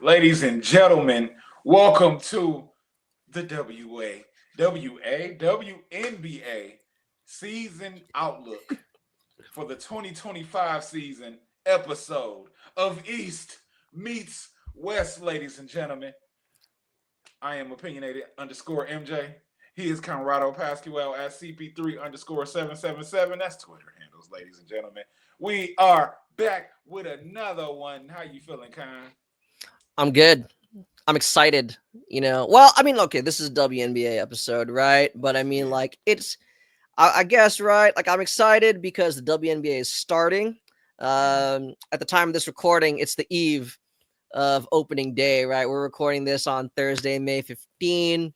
Ladies and gentlemen, welcome to the WNBA season outlook for the 2025 season episode of East Meets West, ladies and gentlemen. I am opinionated underscore MJ. He is Conrado Pascual at CP3 underscore 777. That's Twitter handles, ladies and gentlemen. We are back with another one. How you feeling, Con? I'm good. I'm excited. Well, I mean, okay, this is a WNBA episode, right? But I mean, like, I guess, right? Like, I'm excited because the WNBA is starting. At the time of this recording, it's the eve of opening day, right? We're recording this on Thursday, May 15.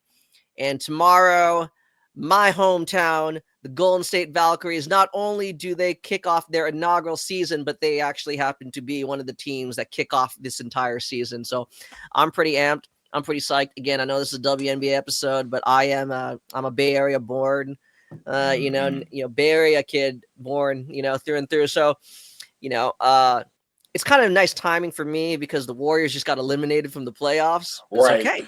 And tomorrow, my hometown, the Golden State Valkyries, not only do they kick off their inaugural season, but they actually happen to be one of the teams that kick off this entire season. So I'm pretty amped. I'm pretty psyched. Again, I know this is a WNBA episode, but I'm a Bay Area born, Bay Area kid born, through and through. So, it's kind of nice timing for me because the Warriors just got eliminated from the playoffs. It's Right. okay.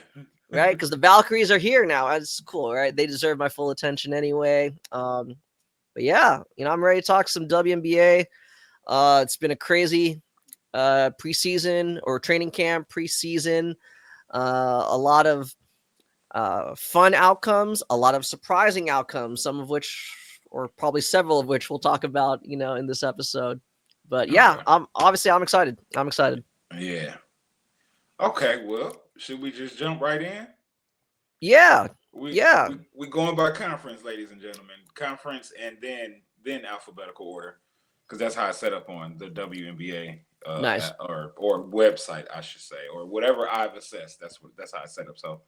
Right, because the Valkyries are here now. It's cool, right? They deserve my full attention anyway. But yeah, I'm ready to talk some WNBA. It's been a crazy preseason or training camp preseason. A lot of fun outcomes, a lot of surprising outcomes, some of which, or probably several of which, we'll talk about, in this episode. But yeah, Okay. I'm excited. I'm excited. Yeah. Okay, well, should we just jump right in? Yeah. We Yeah. we going by conference, ladies and gentlemen. Conference and then alphabetical order, because that's how I set up on the WNBA Nice. or website, I should say, or whatever I've assessed. That's how I set up. So,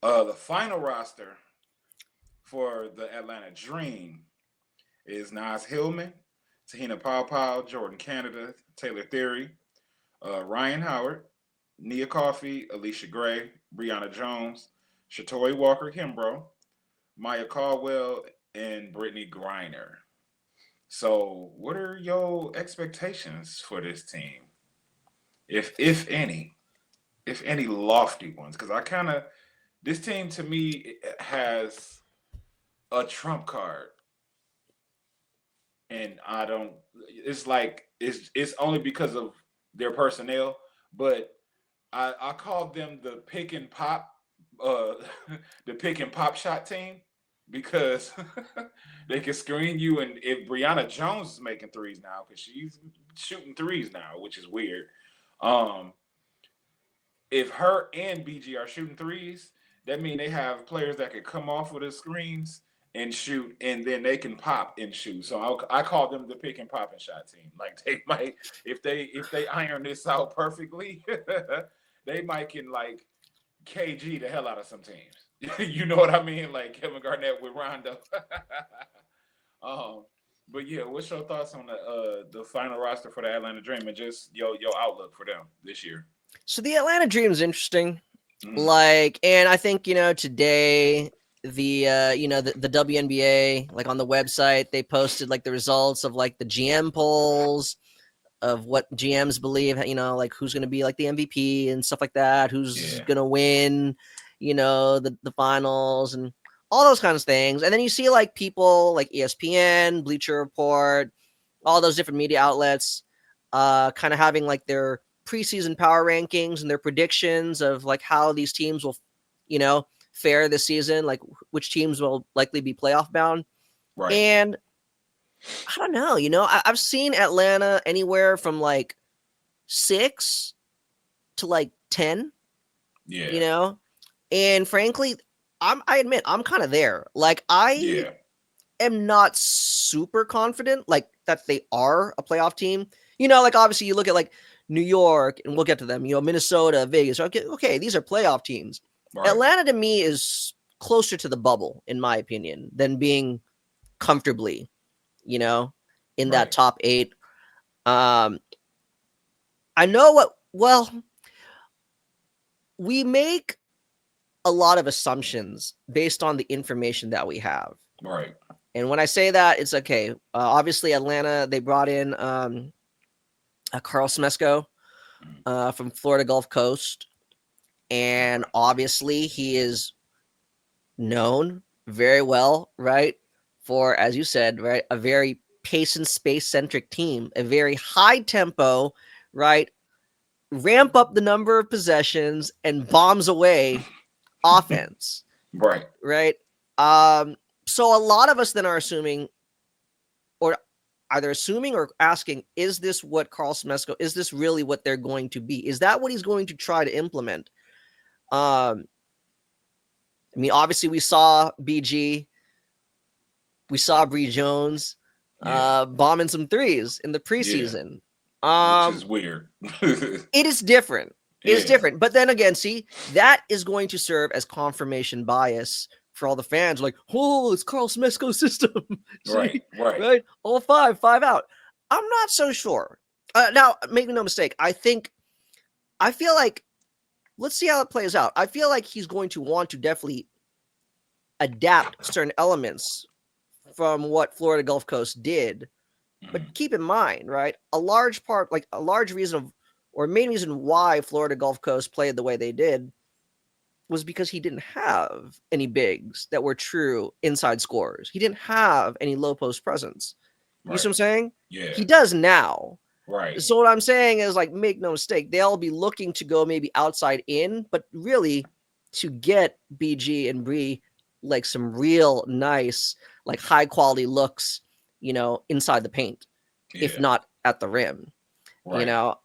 the final roster for the Atlanta Dream is Nas Hillman, Tahina Pau, Jordan Canada, Taylor Theory, Ryan Howard, Nia Coffey, Alicia Gray, Brianna Jones, Shatoi Walker Kimbrough, Maya Caldwell, and Brittany Griner. So, what are your expectations for this team, if any lofty ones? Because this team to me has a trump card, and I don't. It's like it's only because of their personnel, but I called them the pick and pop, uh, the pick and pop shot team because they can screen you, and if Brianna Jones is making threes now, because she's shooting threes now, which is weird. Um, if her and BG are shooting threes, that means they have players that can come off of the screens and shoot, and then they can pop and shoot. So I call them the pick and pop and shot team. Like they might, if they iron this out perfectly, they might can like KG the hell out of some teams. You know what I mean? Like Kevin Garnett with Rondo. um, but yeah, what's your thoughts on the final roster for the Atlanta Dream and just your outlook for them this year? So the Atlanta Dream is interesting. Mm, Like, and I think, today the WNBA, like on the website, they posted like the results of like the GM polls of what GMs believe, like who's going to be like the MVP and stuff like that, who's yeah, going to win, the finals and all those kinds of things. And then you see like people like ESPN, Bleacher Report, all those different media outlets kind of having like their preseason power rankings and their predictions of like how these teams will, fare this season, like which teams will likely be playoff bound. right. And I don't know, I've seen Atlanta anywhere from like 6 to like 10, Yeah, and frankly, I admit I'm kind of there. Like I yeah, am not super confident like that they are a playoff team. Like obviously you look at like New York, and we'll get to them, Minnesota, Vegas. Okay, these are playoff teams. right. Atlanta to me is closer to the bubble, in my opinion, than being comfortably, you know, in that Right. top 8. Um, I know we make a lot of assumptions based on the information that we have. Right. And when I say that, it's okay. Obviously, Atlanta, they brought in Carl Smesco, Mm. from Florida Gulf Coast, and Okay. obviously he is known very well, right? For, as you said, right, a very pace and space centric team, a very high tempo, right? Ramp up the number of possessions and bombs away offense, Right. right? Um, so a lot of us then are assuming, or either assuming or asking, is this what Carl Smesco, is this really what they're going to be? Is that what he's going to try to implement? Um, I mean, obviously we saw BG, we saw Bree Jones Yeah. bombing some threes in the Yeah. preseason. Which Um, is weird. it is different. It is Yeah. different. But then again, see, that is going to serve as confirmation bias for all the fans. Like, oh, it's Carl Smesco's system. Right. See, Right. right? All five out. I'm not so sure. Now, make no mistake. I feel like, let's see how it plays out. I feel like he's going to want to definitely adapt certain elements from what Florida Gulf Coast did. But Mhm. keep in mind, right? A large part, like a large reason of, or main reason why Florida Gulf Coast played the way they did was because he didn't have any bigs that were true inside scorers. He didn't have any low post presence. You see what Right. I'm saying? Yeah. He does now. Right. So what I'm saying is, like, make no mistake, they'll be looking to go maybe outside in, but really to get BG and Bree like some real nice, like high quality looks, inside the paint, if Yeah. not at the rim, you Right. know.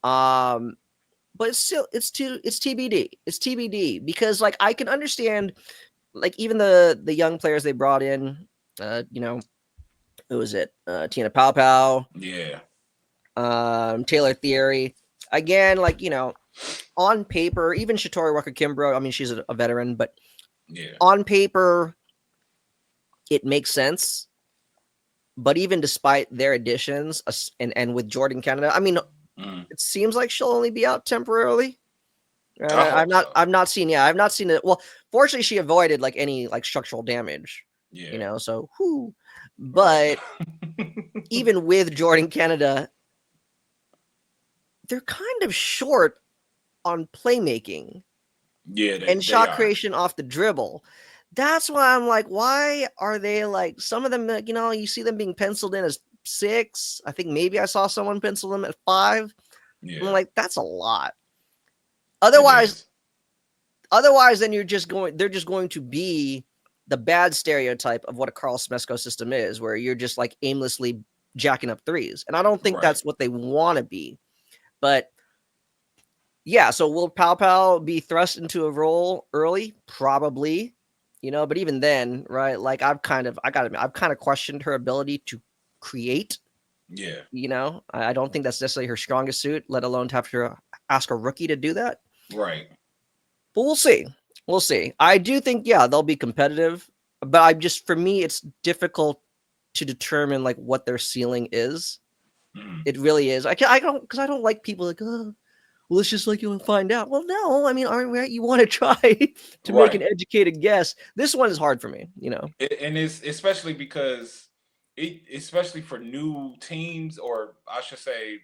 But it's still it's TBD. It's TBD because like I can understand like even the young players they brought in, who was it? Tina Pow Pow, Yeah. Taylor Theory. Again, like, on paper, even Shatori Walker Kimbrough, I mean, she's a veteran, but Yeah. on paper, it makes sense. But even despite their additions, and with Jordan Canada, I mean, Mm. it seems like she'll only be out temporarily. I I've hope not so. I've not seen yeah I've not seen it. Well, fortunately, she avoided like any like structural damage, Yeah. So whoo. Right. But even with Jordan Canada, they're kind of short on playmaking Yeah. and They shot are. creation off the dribble. That's why I'm like, why are they like some of them? Like, you see them being penciled in as 6. I think maybe I saw someone pencil them at 5. I'm Yeah. like, that's a lot. It Otherwise, is. then they're just going to be the bad stereotype of what a Carl Smesco system is, where you're just like aimlessly jacking up threes. And I don't think Right. that's what they want to be. But yeah, so will Pow Pow be thrust into a role early? Probably. But even then, right? Like I've kind of questioned her ability to create. Yeah. I don't think that's necessarily her strongest suit, let alone to have to ask a rookie to do that. Right. But we'll see. We'll see. I do think, yeah, they'll be competitive, but for me, it's difficult to determine like what their ceiling is. Mm. It really is. I don't, because I don't like people like, oh, well, it's just like you'll find out. Well, no, I mean, aren't we, you want to try to make an Right. educated guess? This one is hard for me. And it's especially because especially for new teams, or I should say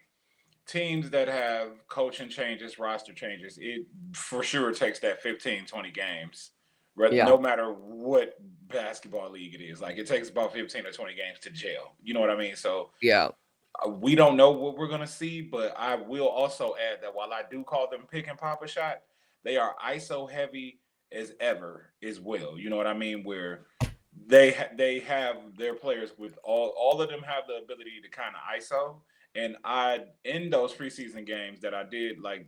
teams that have coaching changes, roster changes, it for sure takes that 15, 20 games. Yeah, No matter what basketball league it is, like it takes about 15 or 20 games to gel. You know what I mean? So yeah, we don't know what we're gonna see, but I will also add that while I do call them pick and pop a shot, they are ISO heavy as ever as well. You know what I mean? Where they have their players with all of them have the ability to kind of ISO, and I in those preseason games that I did like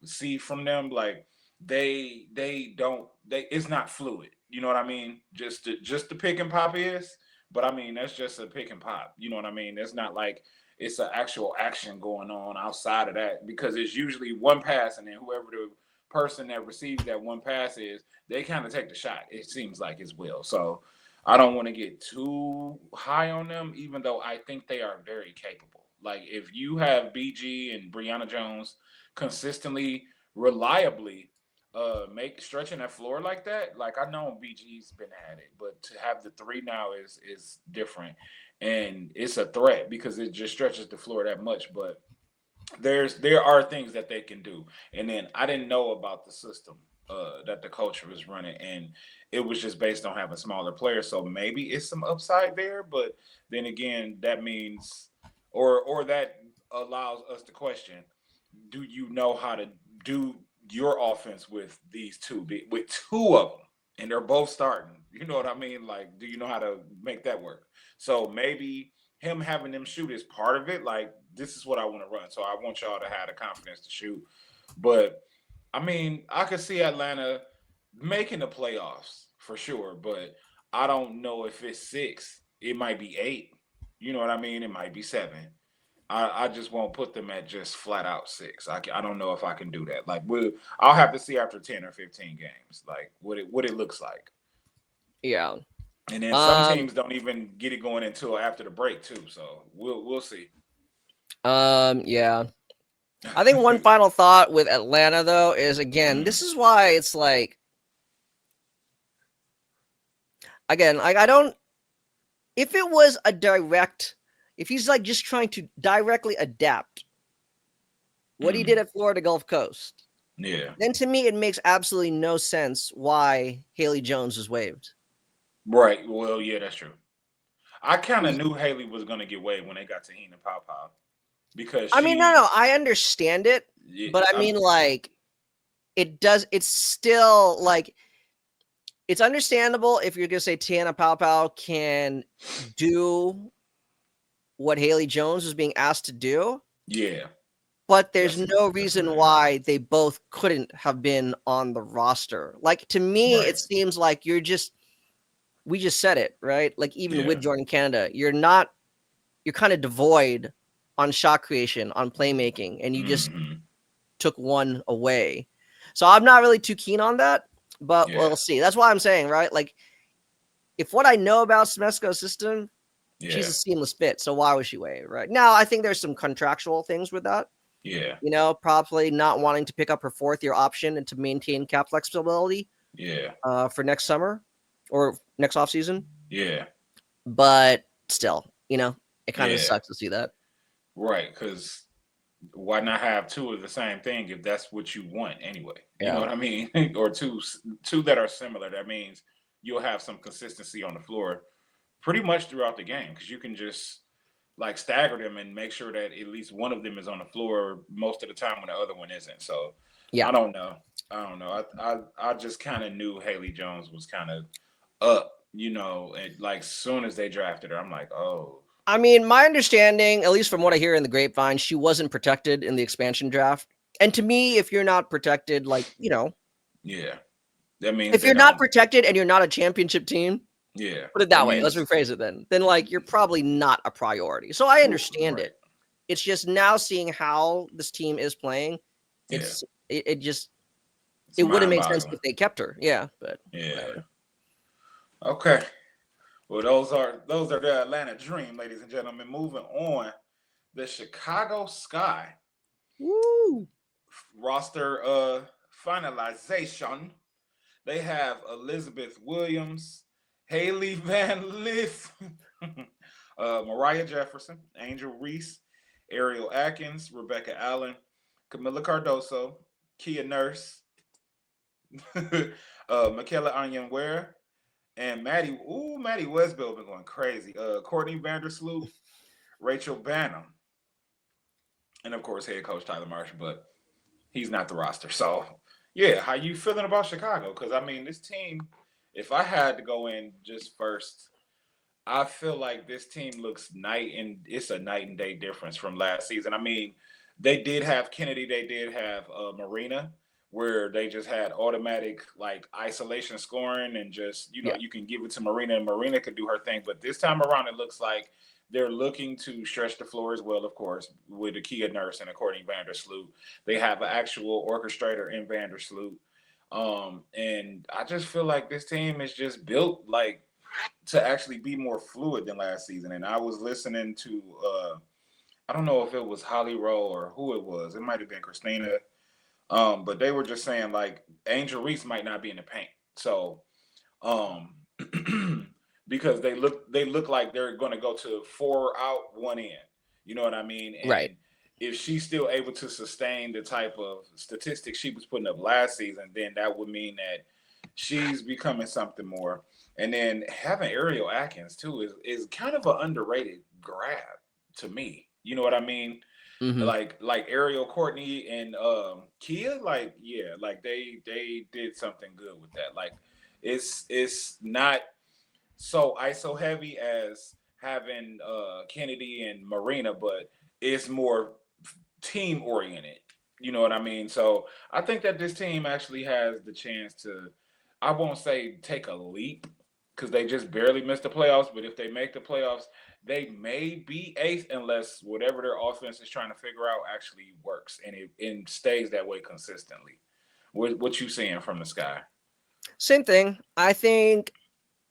see from them, like they don't they it's not fluid. You know what I mean? Just the pick and pop is, but I mean that's just a pick and pop. You know what I mean? It's not like it's an actual action going on outside of that, because it's usually one pass and then whoever the person that receives that one pass is, they kind of take the shot. It seems like as well. So I don't want to get too high on them, even though I think they are very capable. Like if you have BG and Brianna Jones consistently, reliably make stretching that floor like that, like I know BG's been at it, but to have the three now is different. And it's a threat because it just stretches the floor that much. But there are things that they can do. And then I didn't know about the system that the coach was running, and it was just based on having smaller players. So maybe it's some upside there, but then again, that means or that allows us to question: do you know how to do your offense with these two, with two of them, and they're both starting? You know what I mean? Like, do you know how to make that work? So maybe him having them shoot is part of it. Like, this is what I want to run. So I want y'all to have the confidence to shoot. But I mean, I could see Atlanta making the playoffs for sure, but I don't know if it's six. It might be eight. You know what I mean? It might be seven. I just won't put them at just flat out six. I don't know if I can do that. Like, I'll have to see after 10 or 15 games, like what it looks like. Yeah. And then some teams don't even get it going until after the break too. So we'll see. Yeah. I think one final thought with Atlanta though is, again, this is why it's like, again, I don't, if it was a direct, if he's like just trying to directly adapt what he did at Florida Gulf Coast, Yeah. then to me it makes absolutely no sense why Haley Jones was waived. Right. Well, yeah, that's true. I kind of knew Haley was gonna get waived when they got to Heenan Pow Pow because I mean, no, I understand it, yeah, but I mean, like, it's still like, it's understandable if you're gonna say Tiana Pow Pow can do what Haley Jones was being asked to do. Yeah. But there's no reason why they both couldn't have been on the roster. Like, to me, Right. it seems like we just said it, right? Like, even with Yeah. Jordan Canada, you're kind of devoid on shot creation, on playmaking, and you just took one away. So I'm not really too keen on that, but Yeah. we'll see. That's why I'm saying, right? Like, if what I know about Smesco's system, she's Yeah. a seamless fit. So why was she waived, right? Now, I think there's some contractual things with that. Yeah. You know, probably not wanting to pick up her fourth-year option and to maintain cap flexibility Yeah. for next summer or next offseason. Yeah. But still, you know, it kind of Yeah. sucks to see that. Right. Because why not have two of the same thing if that's what you want anyway? You know Yeah. what I mean? Or two that are similar. That means you'll have some consistency on the floor pretty much throughout the game because you can just like stagger them and make sure that at least one of them is on the floor most of the time when the other one isn't. So Yeah. I don't know. I don't know. I just kind of knew Haley Jones was kind of up, you know, and like soon as they drafted her, I'm like, oh. I mean, my understanding, at least from what I hear in the grapevine, she wasn't protected in the expansion draft. And to me, if you're not protected, like, you know, Yeah. That means if they you're not don't. protected and you're not a championship team, Yeah. put it That that way. Let's means rephrase it then. Then, like, you're probably not a priority. So I understand right. it. It's just now seeing how this team is playing, Yeah. it just It's it wouldn't mind make sense boggling. if they kept her. Yeah, but Yeah. whatever. Okay. Well, those are the Atlanta Dream, ladies and gentlemen. Moving on, the Chicago Sky Woo! roster finalization. They have Elizabeth Williams, Haley Van Lith, Mariah Jefferson, Angel Reese, Ariel Atkins, Rebecca Allen, Camilla Cardoso, Kia Nurse, Michaela Onyenwere, and Maddie Westbeld been going crazy. Courtney Vandersloot, Rachel Bannum, and of course head coach Tyler Marsh, but he's not the roster. So yeah, how you feeling about Chicago? Because I mean, this team, if I had to go in just first, I feel like this team looks it's a night and day difference from last season. I mean, they did have Kennedy, they did have Marina, where they just had automatic like isolation scoring and just Yeah. you can give it to Marina and Marina could do her thing. But this time around, it looks like they're looking to stretch the floor as well, of course, with Akia Nurse and according Vandersloot. They have an actual orchestrator in Vandersloot. And I just feel like this team is just built like to actually be more fluid than last season. And I was listening to I don't know if it was Holly Rowe or who it was. It might have been Christina. But they were just saying like Angel Reese might not be in the paint. So because they look like they're gonna go to four out, one in. You know what I mean? And Right. if she's still able to sustain the type of statistics she was putting up last season, then that would mean that she's becoming something more. And then having Ariel Atkins too is kind of an underrated grab to me. You know what I mean? Mm-hmm. Like Ariel Courtney and Kia, like yeah, like they did something good with that. Like it's not so ISO heavy as having Kennedy and Marina, but it's more team oriented. You know what I mean? So I think that this team actually has the chance to, I won't say take a leap because they just barely missed the playoffs, but if they make the playoffs, they may be eighth unless whatever their offense is trying to figure out actually works and it stays that way consistently. What you seeing from the sky? Same thing. I think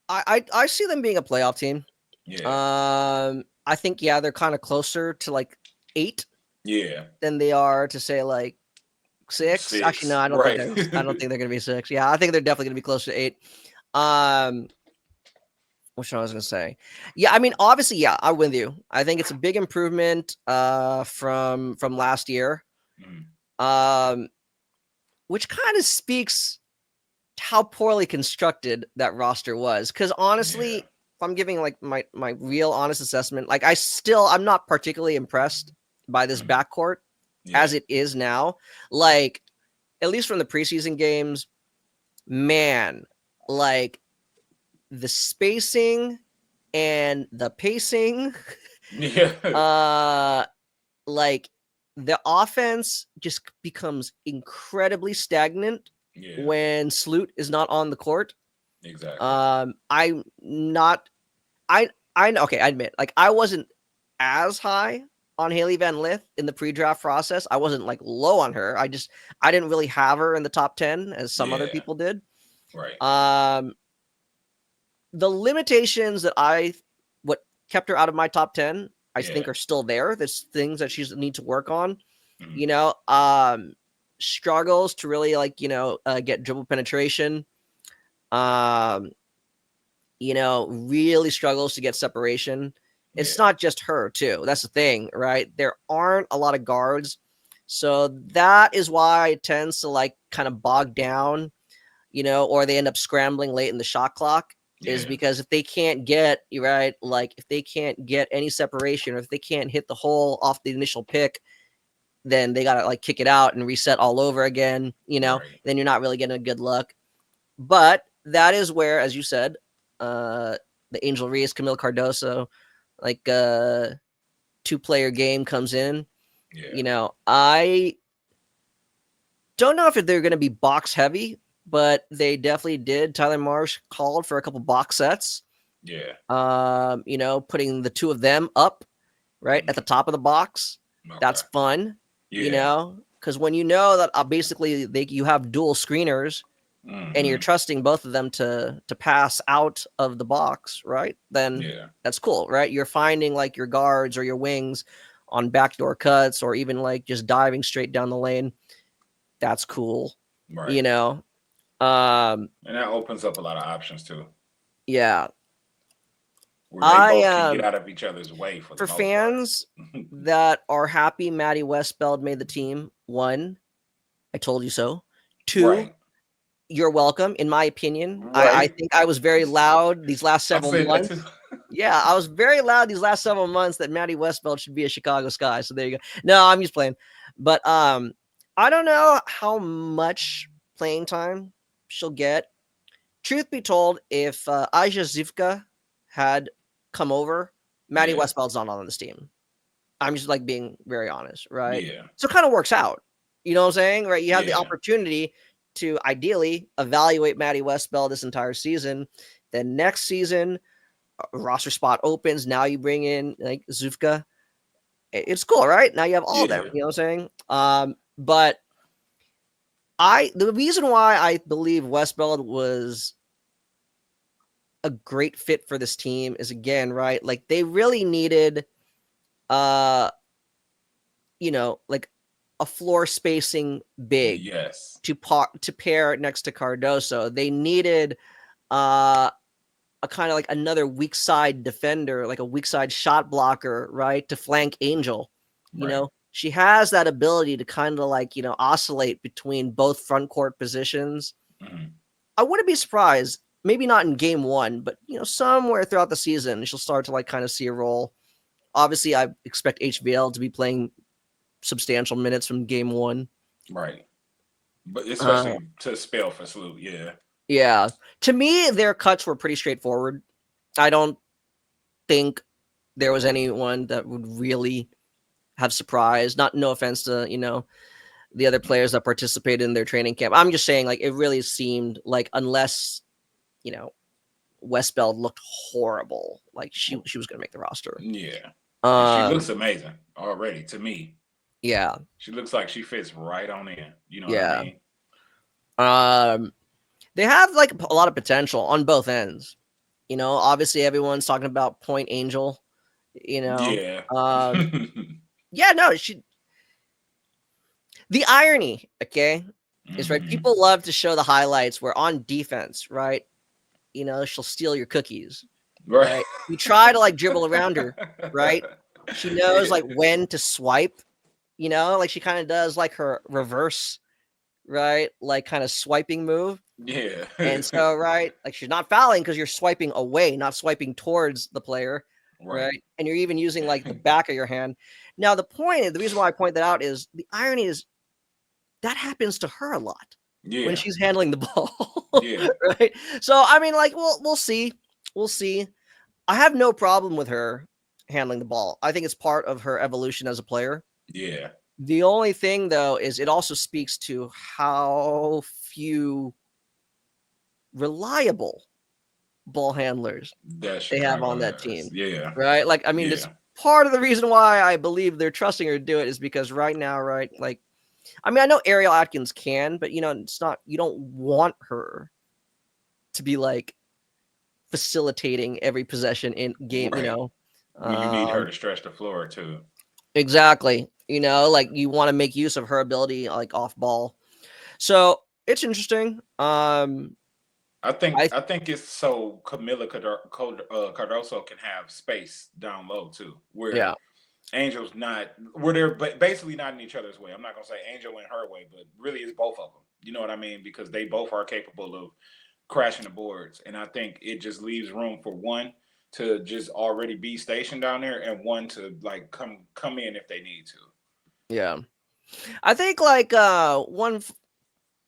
I see them being a playoff team. Yeah, I think yeah, they're kind of closer to like 8 yeah, than they are to say like 6. Actually, no, six, right? I don't think they're gonna be 6. Yeah, I think they're definitely gonna be closer to 8. Um, which I was gonna say. Yeah, I mean, obviously, yeah, I'm with you. I think it's a big improvement from last year. Mm, Um, which kind of speaks to how poorly constructed that roster was. Because honestly, yeah, if I'm giving like my real honest assessment, like I'm not particularly impressed by this mm, backcourt yeah, as it is now. Like at least from the preseason games, man, like the spacing and the pacing, yeah, uh, like the offense just becomes incredibly stagnant yeah, when Sloot is not on the court. exactly. I'm not. I okay. I admit, like I wasn't as high on Haley Van Lith in the pre-draft process. I wasn't like low on her. I didn't really have her in the top 10 as some other Yeah, people did. right. Um, the limitations that what kept her out of my top 10, I Yeah. think are still there. There's things that she's need to work on. Mm, You know, struggles to really like get dribble penetration. Um, really struggles to get separation. It's yeah. not just her, too. That's the thing, right? There aren't a lot of guards. So that is why it tends to like kind of bog down, or they end up scrambling late in the shot clock. Is Yeah. because if they can't get right, like if they can't get any separation or if they can't hit the hole off the initial pick, then they gotta like kick it out and reset all over again, Right. then you're not really getting a good look. But that is where, as you said, the Angel Reese, Camille Cardoso, like 2-player game comes in. Yeah. I don't know if they're going to be box heavy, but they definitely did. Tyler Marsh called for a couple box sets. Yeah. Putting the two of them up right at the Mm, top of the box. okay. That's fun, Yeah. because when you know that basically you have dual screeners and you're Hmm. trusting both of them to pass out of the box, right? Then Yeah. that's cool, right? You're finding like your guards or your wings on backdoor cuts or even like just diving straight down the lane. That's cool, Right. you know. Um, And that opens up a lot of options too, yeah, where they I both can get out of each other's way for the for most part. fans that are happy Maddie Westbeld made the team. One, I told you so. Two, Right. you're welcome. In my opinion, I Right. think I was very loud these last I several said that too. months. Yeah, I was very loud these last several months that Maddie Westbeld should be a Chicago Sky. So there you go. No, I'm just playing. But I don't know how much playing time she'll get. Truth be told, if Aja Zivka had come over, Maddie Yeah. Westbeld's not on this team. I'm just like being very honest, right? Yeah. So it kind of works out. You know what I'm saying? Right? You have the Yeah. opportunity to ideally evaluate Maddie Westbeld this entire season. Then next season, a roster spot opens. Now you bring in like Zufka. It's cool, right? Now you have all of them. Yeah. You know what I'm saying? But the reason why I believe Westbeld was a great fit for this team is again, right? Like they really needed uh like a floor spacing big Yes. to pair next to Cardoso. They needed uh a kind of like another weak side defender, like a weak side shot blocker, right? To flank Angel, Right. she has that ability to kind of like, oscillate between both front court positions. Mhm. I wouldn't be surprised, maybe not in game one, but somewhere throughout the season, she'll start to like kind of see a role. Obviously, I expect HBL to be playing substantial minutes from game one. Right. But Uh, especially to spell for Salute, yeah. yeah. To me, their cuts were pretty straightforward. I don't think there was anyone that would really have surprised. Not no offense to, the other players that participated in their training camp. I'm just saying, like, it really seemed like unless, you know, Westbeld looked horrible, like she was gonna make the roster. Yeah. And she Um, looks amazing already to me. yeah, She looks like she fits right on in. You know what I yeah. mean? Um, they have like a lot of potential on both ends. Obviously everyone's talking about Point Angel. You know, Yeah. um, yeah, no, she. The irony, okay, is right. Hmm. People love to show the highlights where on defense, right? She'll steal your cookies, Right. right? You try to like dribble around her, right? She knows Yeah. like when to swipe, like she kind of does like her reverse, right? Like kind of swiping move. Yeah. And so, right, like she's not fouling because you're swiping away, not swiping towards the player, Right. right? And you're even using like the back of your hand. Now, the reason why I point that out is the irony is that happens to her a lot when Yeah. she's handling the ball, Yeah. right? So, I mean, like, we'll see. We'll see. I have no problem with her handling the ball. I think it's part of her evolution as a player. Yeah. The only thing, though, is it also speaks to how few reliable ball handlers That they have Chicago on that has. team, Yeah. right? Like, I mean, that's Yeah. part of the reason why I believe they're trusting her to do it is because right now, right? Like, I mean, I know Ariel Atkins can, but it's not. You don't want her to be like facilitating every possession in game. Right. When you need her Um, to stretch the floor too. exactly. Like you want to make use of her ability, like off ball. So it's interesting. I I think it's so Camila Cardoso can have space down low too, where yeah Angel's not, where they're basically not in each other's way. I'm not gonna say Angel in her way, but really it's both of them. You know what I mean? Because they both are capable of crashing the boards, and I think it just leaves room for one to just already be stationed down there, and one to like come in if they need to. yeah. I think like one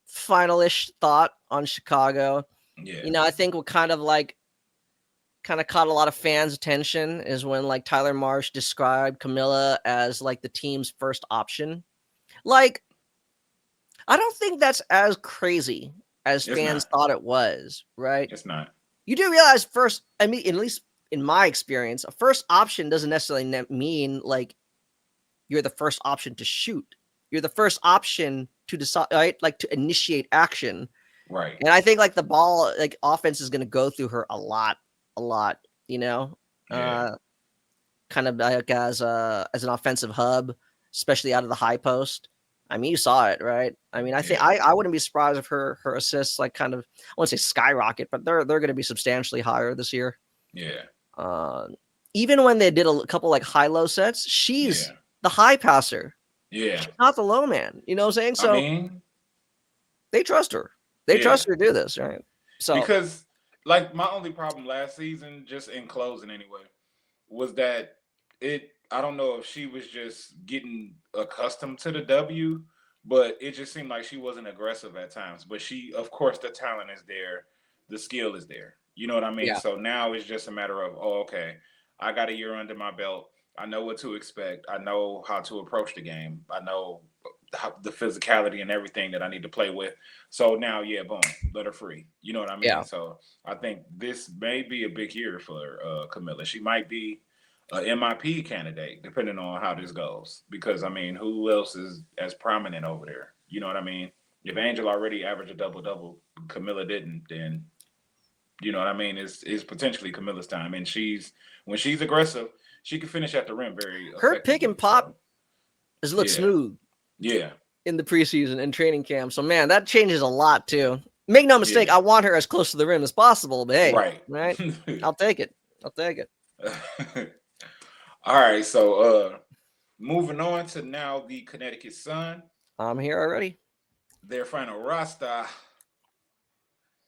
final-ish thought on Chicago. Yeah, I think what kind of caught a lot of fans' attention is when like Tyler Marsh described Camilla as like the team's first option. Like, I don't think that's as crazy as it's fans not. thought it was, right? It's not. You do realize first, I mean, at least in my experience, a first option doesn't necessarily mean like you're the first option to shoot. You're the first option to decide, right? Like to initiate action. Right. And I think like the ball, like offense is going to go through her a lot, you know, Yeah. uh, kind of like as an offensive hub, especially out of the high post. I mean, you saw it, right? I mean, I think Yeah. I wouldn't be surprised if her assists like kind of I wouldn't say skyrocket, but they're going to be substantially higher this year. Yeah. Uh, Even when they did a couple like high low sets, she's Yeah. the high passer. Yeah. She's not the low man. You know what I'm saying? I So mean, they trust her. They yeah. trust her to do this, right? So Because like my only problem last season, just in closing anyway, was that I don't know if she was just getting accustomed to the W, but it just seemed like she wasn't aggressive at times. But she, of course, the talent is there, the skill is there. You know what I mean? yeah, So now it's just a matter of, oh, okay, I got a year under my belt. I know what to expect. I know how to approach the game. I know the physicality and everything that I need to play with. So now, yeah, boom, let her free. You know what I mean? yeah. So I think this may be a big year for Camilla. She might be a MIP candidate, depending on how this goes. Because I mean, who else is as prominent over there? You know what I mean? If Angel already averaged a double double, Camilla didn't, then you know what I mean? It's potentially Camilla's time. And when she's aggressive, she can finish at the rim very Her pick and effectively. pop So has looked yeah, smooth yeah, in the preseason and training camp. So man, that changes a lot too. Make no mistake, yeah. I want her as close to the rim as possible, but hey, Right. right? I'll take it. I'll take it. All right. So Moving on to now the Connecticut Sun. I'm here already. Their final roster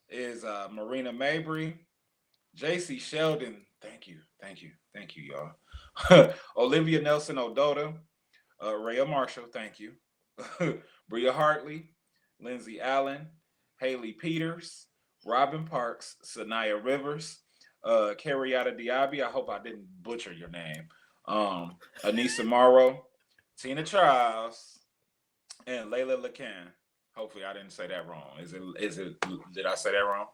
is Marina Mabry, J.C. Sheldon. Thank you, y'all. Olivia Nelson Ododa, Rhea Marshall. Thank you. Bria Hartley, Lindsay Allen, Haley Peters, Robin Parks, Sanaya Rivers, Carriata Diaby. I hope I didn't butcher your name. Anissa Morrow, Tina Charles, and Layla Lacan. Hopefully, I didn't say that wrong. Is it? Did I say that wrong?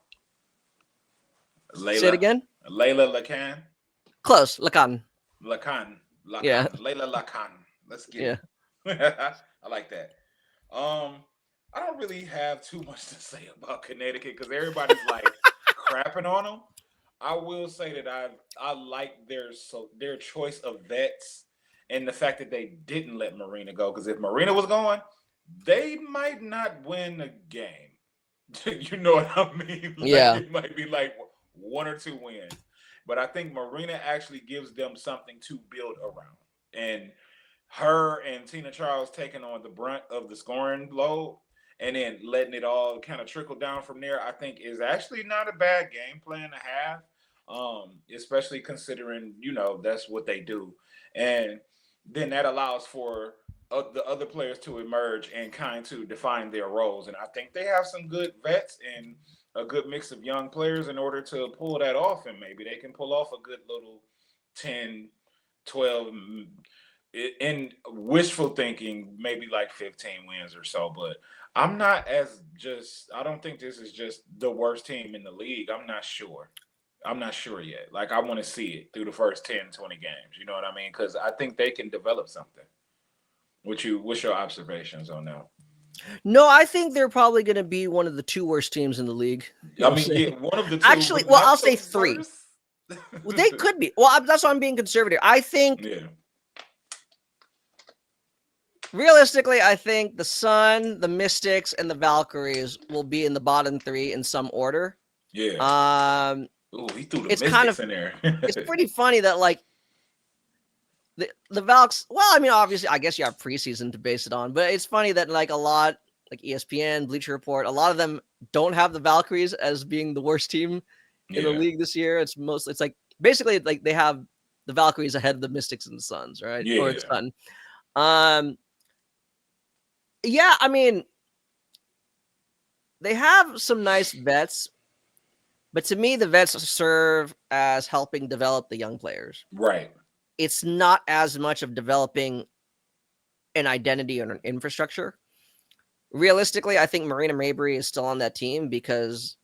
Say it again. Layla Lacan. Close. Lacan. Lacan. Yeah. Layla Lacan. Let's get Yeah. it. I like that. I don't really have too much to say about Connecticut because everybody's like crapping on them. I will say that I like their choice of vets and the fact that they didn't let Marina go, because if Marina was going, they might not win a game. You know what I mean? Like, Yeah. it might be like 1 or 2 wins. But I think Marina actually gives them something to build around. And her and Tina Charles taking on the brunt of the scoring load and then letting it all kind of trickle down from there, I think is actually not a bad game plan to have. Especially considering, that's what they do. And then that allows for the other players to emerge and kind to define their roles. And I think they have some good vets and a good mix of young players in order to pull that off. And maybe they can pull off a good little 10, 12, in wishful thinking, maybe like 15 wins or so. But I don't think this is just the worst team in the league. I'm not sure yet. Like, I want to see it through the first 10, 20 games. You know what I mean? Because I think they can develop something. What's your observations on that? No, I think they're probably going to be one of the 2 worst teams in the league. I mean, yeah, one of the 2. Actually, well, I'll say 3. Well, they could be. Well, that's why I'm being conservative. I think, realistically, I think the Sun, the Mystics, and the Valkyries will be in the bottom 3 in some order. Yeah. Ooh, he threw the Mystics in there. It's pretty funny that, like, the Valks, well, I mean, obviously, I guess you have preseason to base it on, but it's funny that, like, a lot, like ESPN, Bleacher Report, a lot of them don't have the Valkyries as being the worst team in the league this year. It's like, basically, like, they have the Valkyries ahead of the Mystics and the Suns, right? Yeah. Or the Sun. Yeah, I mean, they have some nice vets, but to me, the vets serve as helping develop the young players. Right. It's not as much of developing an identity or an infrastructure. Realistically, I think Marina Mabry is still on that team because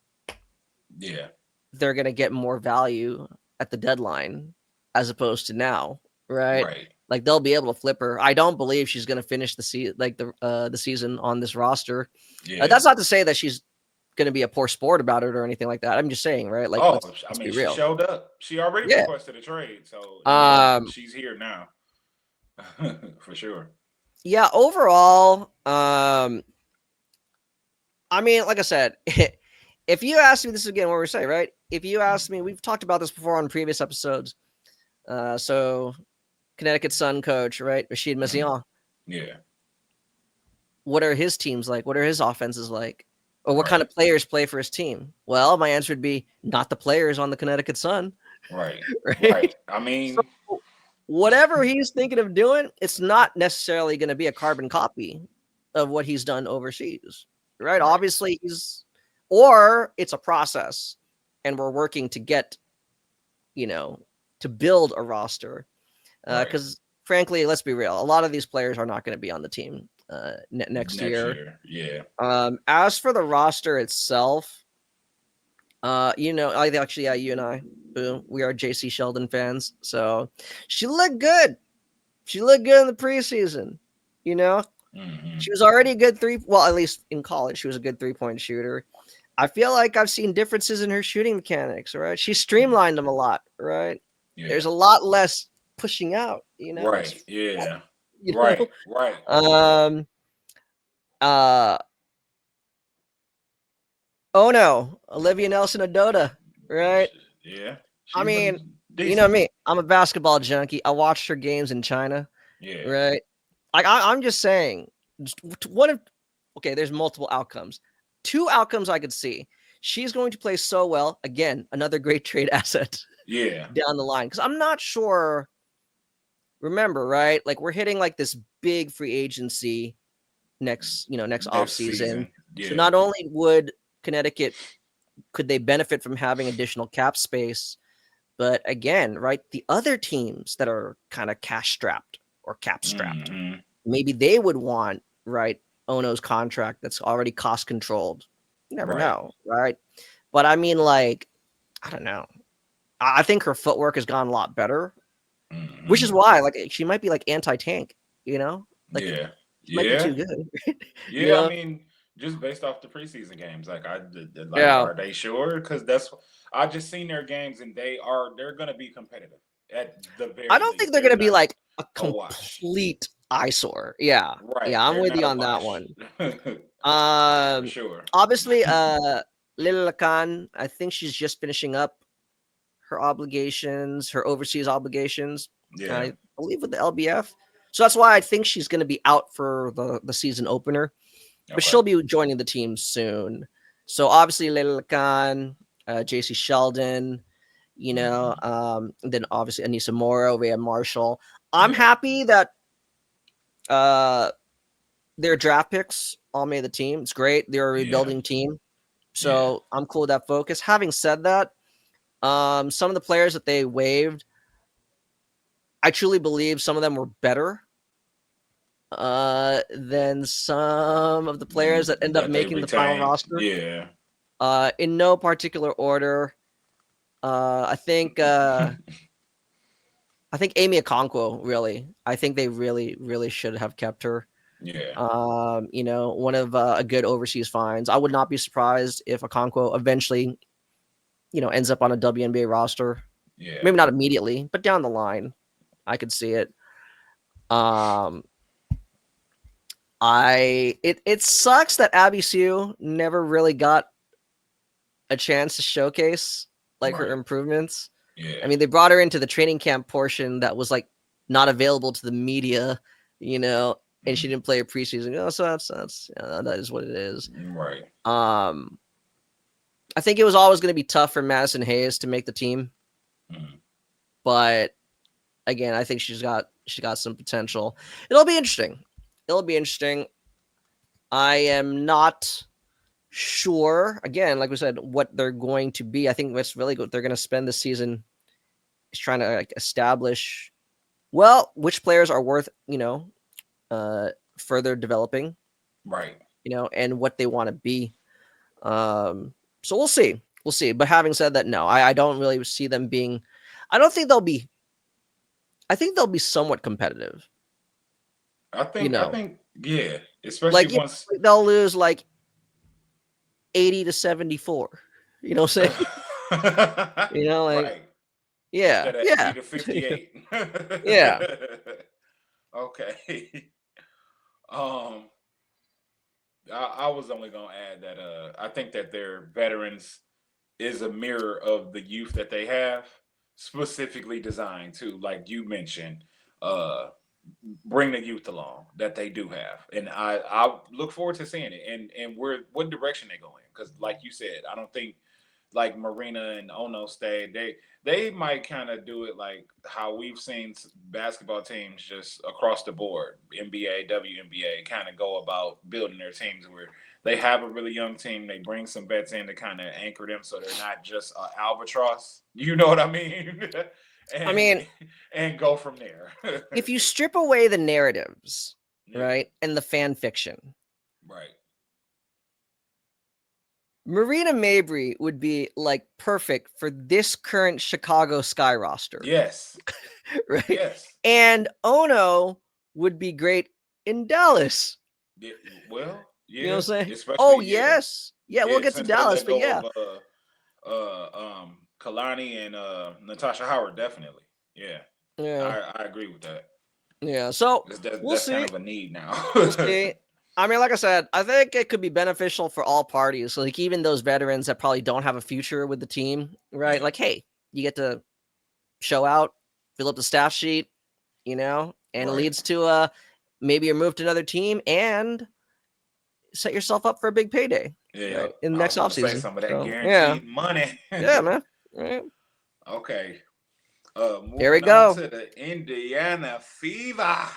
they're going to get more value at the deadline as opposed to now, right? Right. Like, they'll be able to flip her. I don't believe she's going to finish the season on this roster. Yeah. That's not to say that she's going to be a poor sport about it or anything like that. I'm just saying, right? Like, let's be real. She showed up. She already requested a trade, so she's here now. For sure. Yeah, overall, I mean, like I said, if you ask me, this is again what we're saying, right? If you ask me, we've talked about this before on previous episodes. So Connecticut Sun coach, right? Rashid Mazian. Yeah. What are his teams like? What are his offenses like? Or what kind of players play for his team? Well, my answer would be not the players on the Connecticut Sun. Right. Right. I mean, so whatever he's thinking of doing, it's not necessarily going to be a carbon copy of what he's done overseas, right? Obviously, or it's a process, and we're working to get, to build a roster. Because, frankly, let's be real, a lot of these players are not going to be on the team next year. Yeah. As for the roster itself, you and I, boom, we are J.C. Sheldon fans, so she looked good. She looked good in the preseason. She was already a good at least in college, she was a good 3-point shooter. I feel like I've seen differences in her shooting mechanics. Right, she streamlined them a lot. Right, there's a lot less pushing out. Right. Yeah. Right. Oh no, Olivia Nelson Ododa, right? Yeah. I mean, you know me, I'm a basketball junkie. I watched her games in China. Yeah. right? I'm just saying, what if? Okay, there's multiple outcomes. Two outcomes I could see. She's going to play so well. Again, another great trade asset Yeah. down the line because I'm not sure. Remember, right? Like we're hitting like this big free agency next off Next season. season. So Yeah. not only would Connecticut could they benefit from having additional cap space, but again, right, the other teams that are kind of cash strapped or cap strapped, Hmm. maybe they would want right Ono's contract that's already cost controlled. You never Right. know, right? But I mean, like, I don't know. I think her footwork has gotten a lot better, which is Hmm. why, like, she might be like anti-tank. Like Yeah. she might be Yeah. too good. you Yeah. I know? mean, just based off the preseason games, like, Yeah. are they sure? Because I just seen their games, and they're gonna be competitive at the I very don't think least. they're They're gonna be not like a a wash. complete eyesore. Yeah. Right. Yeah, I'm They're with not you a on that wash. one. For Um sure. Obviously, Lil Lakan, I think she's just finishing up her obligations, her overseas obligations. Yeah. I believe with the LBF. So that's why I think she's going to be out for the season opener, but Okay. she'll be joining the team soon. So obviously, Leila Khan, JC Sheldon, Hmm. and then obviously Anissa Moro, Rhea Marshall. I'm Yeah. happy that uh, their draft picks all made the team. It's great. They're a Yeah. rebuilding team. Yeah. So I'm cool with that focus. Having said that, some of the players that they waived, I truly believe some of them were better than some of the players Then that end up that they making the final retained. roster. Yeah. In no particular order. I think Amy Okonkwo really. I think they really, really should have kept her. Yeah. One of a good overseas finds. I would not be surprised if Okonkwo eventually, ends up on a WNBA roster. Yeah. Maybe not immediately, but down the line, I could see it. Um, it sucks that Abby Sue never really got a chance to showcase like her Right. improvements. I Yeah. mean, they brought her into the training camp portion that was like not available to the media, and she Mm. didn't play a preseason. So that is what it is. Right. Um, I think it was always going to be tough for Madison Hayes to make the team, Mm. but again, I think she got some potential. It'll be interesting. It'll be interesting. I am not sure. Again, like we said, what they're going to be. I think what's really good they're going to spend this season is trying to like establish which players are worth further developing, Right. and what they want to be. So we'll see. We'll see. But having said that, no, I don't really see them being. I don't think they'll be. I think they'll be somewhat competitive. I You think. I know, think. Yeah. Especially like once. they'll lose like 80-74. You know what I'm saying? Like Right. yeah, Instead of yeah, 80-58. yeah. Okay. Um. I was only gonna add that. I think that their veterans is a mirror of the youth that they have, specifically designed to, like you mentioned, uh, bring the youth along that they do have, and I look forward to seeing it and where what direction they go in. Because, like you said, I don't think like Marina and Ono stay. They might kind of do it like how we've seen basketball teams just across the board, NBA, WNBA, kind of go about building their teams where they have a really young team. They bring some vets in to kind of anchor them so they're not just albatross. You know what I mean? I and mean, and go from there. if you strip away the narratives, Yeah, right, and the fan fiction, right. Marina Mabry would be like perfect for this current Chicago Sky roster, Yes, right? yes. And Ono would be great in Dallas. Yeah, well, You know yeah, what I'm saying? Oh especially yes, yeah, we'll yeah, get to since they Dallas, let but go yeah, of Kalani and Natasha Howard, definitely. Yeah, yeah, I agree with that. yeah. So we'll That's kind see. of a need now. We'll see. I mean, like I said, I think it could be beneficial for all parties. Like even those veterans that probably don't have a future with the team, right? Yeah, Like, hey, you get to show out, fill up the staff sheet, you know, and it Right. leads to maybe a move to another team and set yourself up for a big payday, Yeah. right, in the I was next about to say offseason. some of that So yeah, guaranteed money. yeah, man. Right. Okay. There we Moving on go. to the Indiana Fever.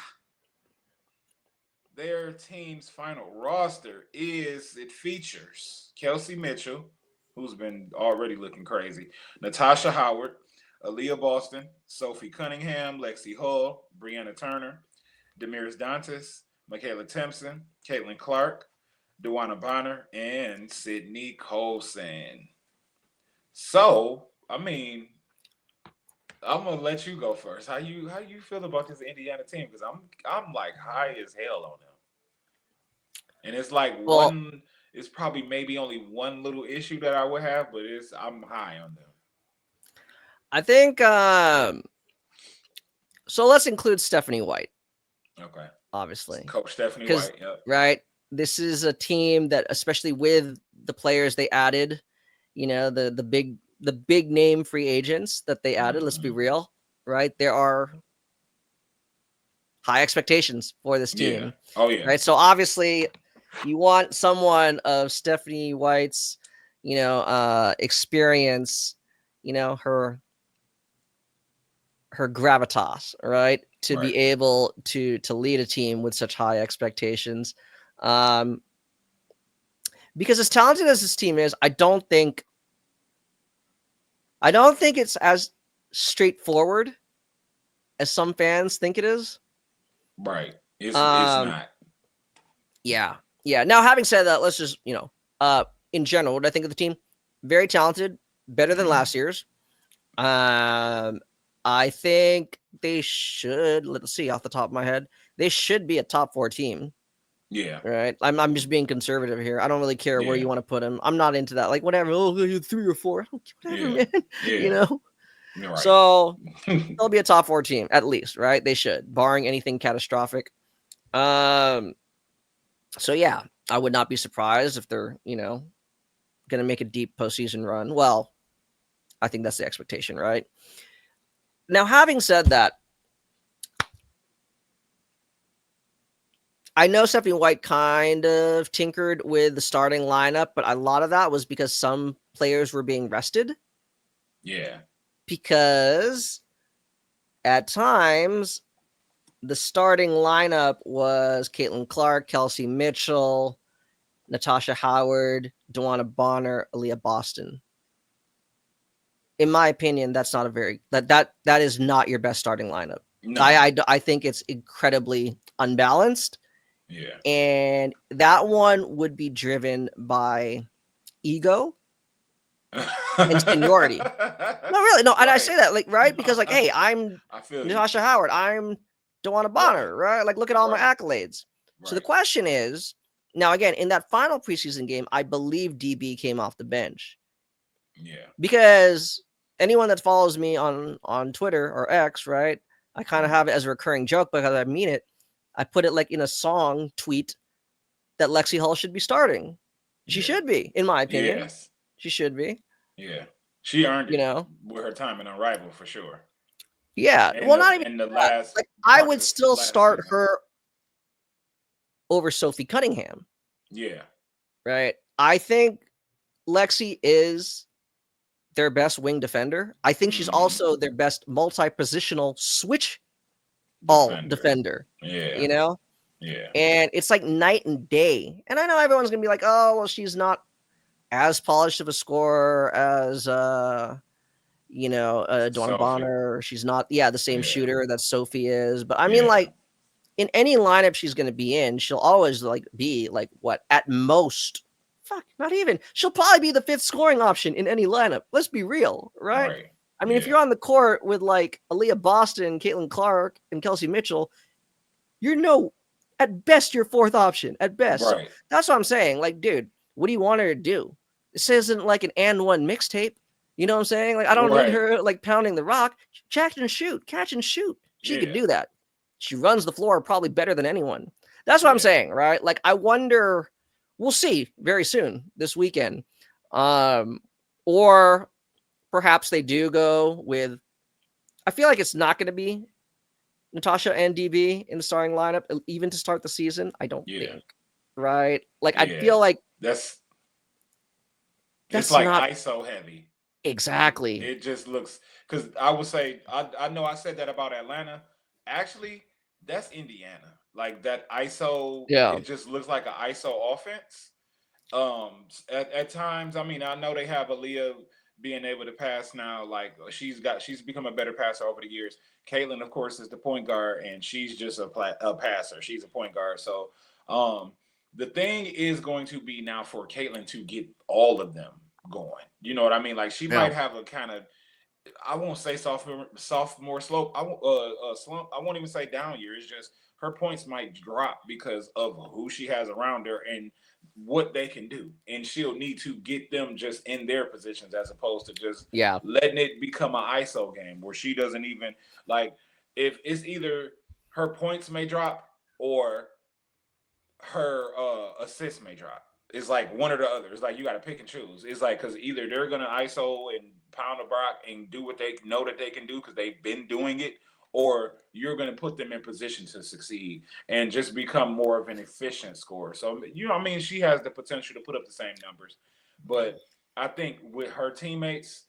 Their team's final roster it features Kelsey Mitchell, who's been already looking crazy, Natasha Howard, Aaliyah Boston, Sophie Cunningham, Lexi Hull, Brianna Turner, Demiris Dantas, Michaela Timpson, Caitlin Clark, Dewana Bonner, and Sydney Colson. So, I mean, I'm gonna let you go first. How you feel about this Indiana team? Because I'm like high as hell on them. And it's like Well, it's probably maybe only one little issue that I would have, but I'm high on them. I think so. Let's include Stephanie White, Okay. obviously, Coach Stephanie because White. Yep. right, this is a team that, especially with the players they added, the big name free agents that they added. Let's be Mhm. real, right? There are high expectations for this Yeah. team, Oh yeah. right? So obviously, you want someone of Stephanie White's, experience, her gravitas, right, to Right. be able to lead a team with such high expectations. Um, because as talented as this team is, I don't think it's as straightforward as some fans think it is. Right. It's Um, not. yeah, yeah. Now, having said that, let's just in general, what I think of the team, very talented, better than Mhm. last year's. Um, I think they should. Let's see, off the top of my head, they should be a top 4 team. Yeah. Right. I'm just being conservative here. I don't really care where Yeah. you want to put him. I'm not into that. Like whatever. Oh, you're 3 or 4. Whatever, Yeah. man. you Yeah. know. You're right. So they'll be a top 4 team at least, right? They should, barring anything catastrophic. Um. So yeah, I would not be surprised if they're going to make a deep postseason run. Well, I think that's the expectation, right? Now, having said that, I know Stephanie White kind of tinkered with the starting lineup, but a lot of that was because some players were being rested. Yeah. Because at times the starting lineup was Caitlin Clark, Kelsey Mitchell, Natasha Howard, Dewana Bonner, Aaliyah Boston. In my opinion, that's not a very that is not your best starting lineup. No. I think it's incredibly unbalanced, Yeah. and that one would be driven by ego and seniority. No, really, no, and I Right. say that, like, right, No, because, like, hey, I'm I feel you. Natasha Howard, I'm Dewana Right. Bonner, right? Like, look at all my Right. accolades. So the Right. question is, now again, in that final preseason game, I believe DB came off the bench Yeah. because anyone that follows me on Twitter or X, right? I kind of Mhm. have it as a recurring joke because I mean it. I put it like in a song tweet that Lexi Hull should be starting. She Yeah. should be, in my opinion. Yes. She should be. Yeah. She earned You it know, with her time in Unrivaled for sure. yeah. And Well, the not even and the that. last Like, I part of would the still last start season. her over Sophie Cunningham, Yeah. right? I think Lexi is their best wing defender. I think she's Hmm. also their best multi-positional switch ball Defender. defender, Yeah. you know? Yeah. And it's like night and day. And I know everyone's going to be like, "Oh, well, she's not as polished of a scorer as Dawn Sophie. Bonner. She's not the same Yeah. shooter that Sophie is." But I mean, Yeah. like, in any lineup she's going to be in, she'll always like be like what at most. Fuck, not even. She'll probably be the 5th scoring option in any lineup. Let's be real, right? Right. I mean, if Yeah. you're on the court with like Aaliyah Boston, Caitlin Clark, and Kelsey Mitchell, you're at best your 4th option at best. So Right. that's what I'm saying. Like, dude, what do you want her to do? This isn't like an and one mixtape. You know what I'm saying? Like, I don't need Right. her like pounding the rock. Catch and shoot. She could Yeah. do that. She runs the floor probably better than anyone. That's what I'm Yeah. saying, right? Like, I wonder. We'll see very soon this weekend, or perhaps they do go with. I feel like it's not going to be Natasha and DB in the starting lineup, even to start the season? I don't Yeah, think. Right? Like I yeah. feel like That's it's that's like not ISO heavy. exactly. It just looks because I would say I know I said that about Atlanta. Actually, that's Indiana. Like that ISO, Yeah. it just looks like an ISO offense. At times, I mean, I know they have Aaliyah being able to pass now. Like she's become a better passer over the years. Caitlin, of course, is the point guard, and she's just a passer. She's a point guard. So, um, the thing is going to be now for Caitlin to get all of them going. You know what I mean? Like she Yeah. might have a kind of, I won't say sophomore slope. Slump. I won't even say down year. It's just her points might drop because of who she has around her and what they can do. And she'll need to get them just in their positions as opposed to just Yeah. letting it become an ISO game where she doesn't even like, if it's either her points may drop or her assists may drop. It's like one or the other. It's like you got to pick and choose. It's like because either they're gonna ISO and pound the block and do what they know that they can do because they've been doing it, or you're gonna put them in position to succeed and just become more of an efficient scorer. So you know, I mean, she has the potential to put up the same numbers, but I think with her teammates,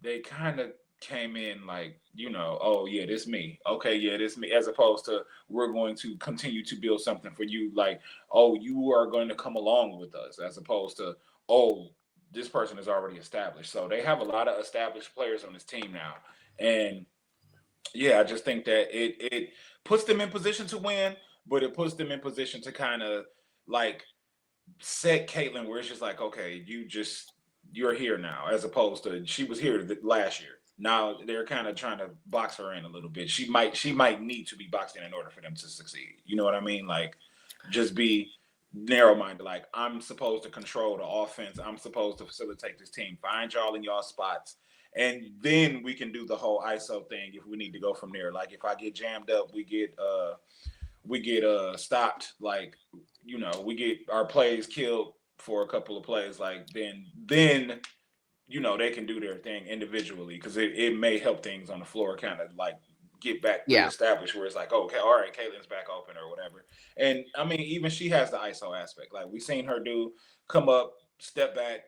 they kind of came in like, you know, oh yeah, this me. Okay, yeah, this me. As opposed to we're going to continue to build something for you. Like, oh, you are going to come along with us, as opposed to, oh, this person is already established. So they have a lot of established players on this team now, and yeah, I just think that it puts them in position to win, but it puts them in position to kind of like set Caitlin where it's just like, okay, you're here now, as opposed to she was here last year. Now they're kind of trying to box her in a little bit. She might need to be boxed in order for them to succeed. You know what I mean? Like, just be narrow minded. Like, I'm supposed to control the offense. I'm supposed to facilitate this team. Find y'all in y'all spots. And then we can do the whole ISO thing if we need to go from there. Like if I get jammed up, we get stopped, like, you know, we get our plays killed for a couple of plays, like then you know they can do their thing individually because it may help things on the floor kind of like get back Yeah. reestablished where it's like, okay, all right, Caitlin's back open or whatever. And I mean, even she has the ISO aspect. Like we seen her do come up, step back,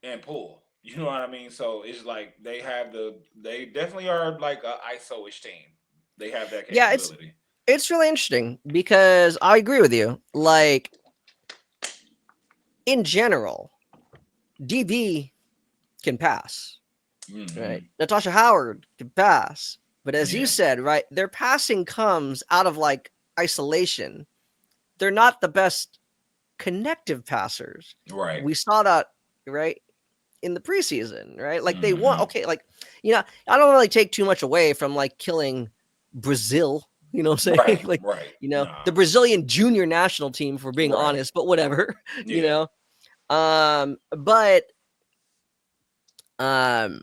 and pull. You know what I mean? So it's like they definitely are like a ISO-ish team. They have that Yeah, capability. it's really interesting because I agree with you. Like in general, DB can pass, right? Hmm. Natasha Howard can pass, but as you Yeah. said, right, their passing comes out of like isolation. They're not the best connective passers. Right. We saw that, right, in the preseason, right? Like they want, Hmm. okay, like, you know, I don't really take too much away from like killing Brazil. You know what I'm saying? Right. Like, Right. you know, Nah. the Brazilian junior national team, for being Right. honest, but whatever, you Yeah. know. But um,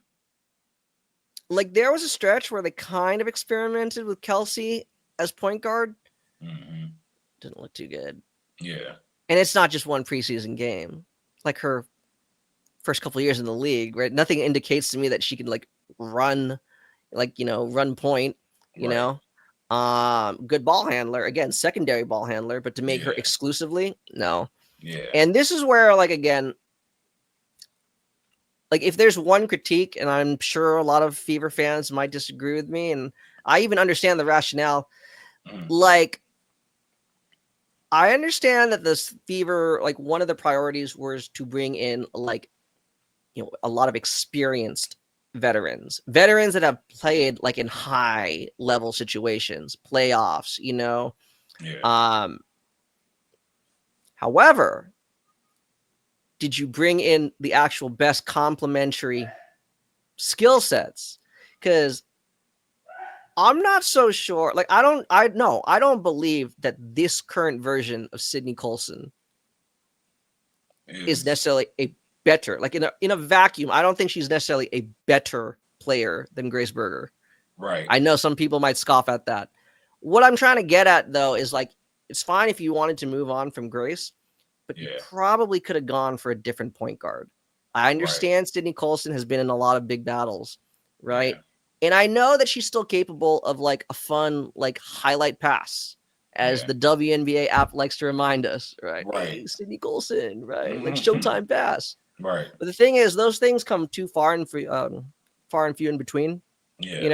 like there was a stretch where they kind of experimented with Kelsey as point guard. Hmm. Didn't look too good. Yeah. And it's not just one preseason game. Like her first couple years in the league, right? Nothing indicates to me that she can like run, like, you know, run point, you Right. know. Good ball handler, again, secondary ball handler, but to make her Yeah. exclusively, no. Yeah. And this is where, like, again, like if there's one critique, and I'm sure a lot of Fever fans might disagree with me, and I even understand the rationale. Mm. Like, I understand that this Fever, like, one of the priorities was to bring in like, you know, a lot of experienced veterans that have played like in high level situations, playoffs, you know. Yeah. um However, did you bring in the actual best complementary skill sets? Because I'm not so sure. Like, I don't believe that this current version of Sydney Colson is Is necessarily a better, like, in a vacuum. I don't think she's necessarily a better player than Grace Berger. right. I know some people might scoff at that. What I'm trying to get at, though, is like, it's fine if you wanted to move on from Grace, but you Yeah. probably could have gone for a different point guard. I Right. understand Sydney Colson has been in a lot of big battles, right? Yeah. And I know that she's still capable of like a fun like highlight pass, as Yeah. the WNBA app likes to remind us, right? Right. Hey, Sydney Colson, right? Like Mhm. Showtime pass. Right. But the thing is, those things come too far and few in between. You Yeah.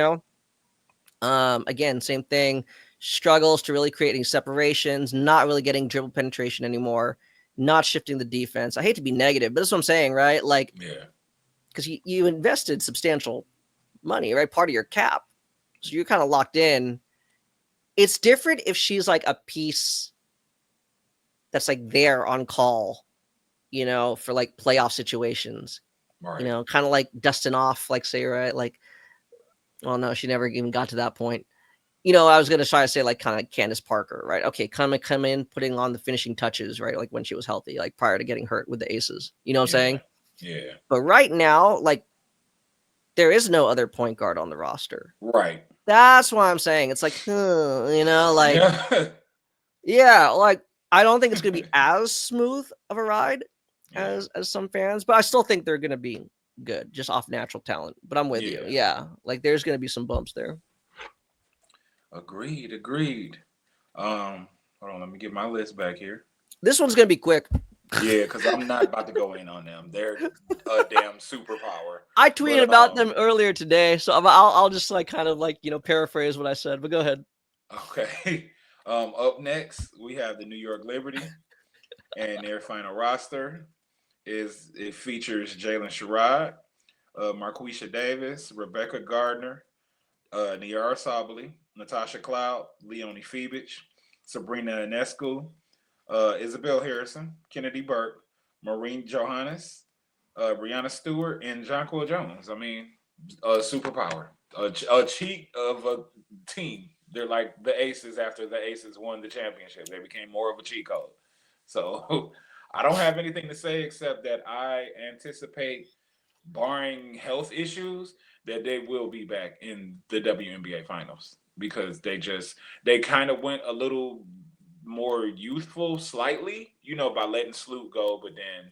know, again, same thing. Struggles to really create any separations, not really getting dribble penetration anymore, not shifting the defense. I hate to be negative, but that's what I'm saying, right? Like, Yeah. because you invested substantial money, right? Part of your cap. So you're kind of locked in. It's different if she's like a piece that's like there on call, for like playoff situations, Right. kind of like dusting off, like say, right? Like, well, no, she never even got to that point. I was gonna try to say like kind of Candace Parker, right? Okay, come in, putting on the finishing touches, right? Like when she was healthy, like prior to getting hurt with the Aces. You know what I'm Yeah. saying? Yeah. But right now, like there is no other point guard on the roster. Right. That's why I'm saying it's like, like Yeah. yeah, like I don't think it's gonna be as smooth of a ride Yeah. as some fans, but I still think they're gonna be good just off natural talent. But I'm with you. Yeah. Yeah, like there's gonna be some bumps there. Agreed. Agreed. Hold on. Let me get my list back here. This one's gonna be quick. Yeah, because I'm not about to go in on them. They're a damn superpower. I tweeted But about them earlier today, so I'll just like kind of like paraphrase what I said. But go ahead. okay. Up next we have the New York Liberty, and their final roster it features Jalen Sherrod, Marquisha Davis, Rebecca Gardner, Niara Sabally, Natasha Cloud, Leonie Febich, Sabrina Ionescu, Isabel Harrison, Kennedy Burke, Maureen Johannes, Brianna Stewart, and Jonquil Jones. I mean, a superpower, a cheat of a team. They're like the Aces after the Aces won the championship. They became more of a cheat code. So I don't have anything to say except that I anticipate, barring health issues, that they will be back in the WNBA finals because they kind of went a little more youthful slightly, by letting Sloot go, but then,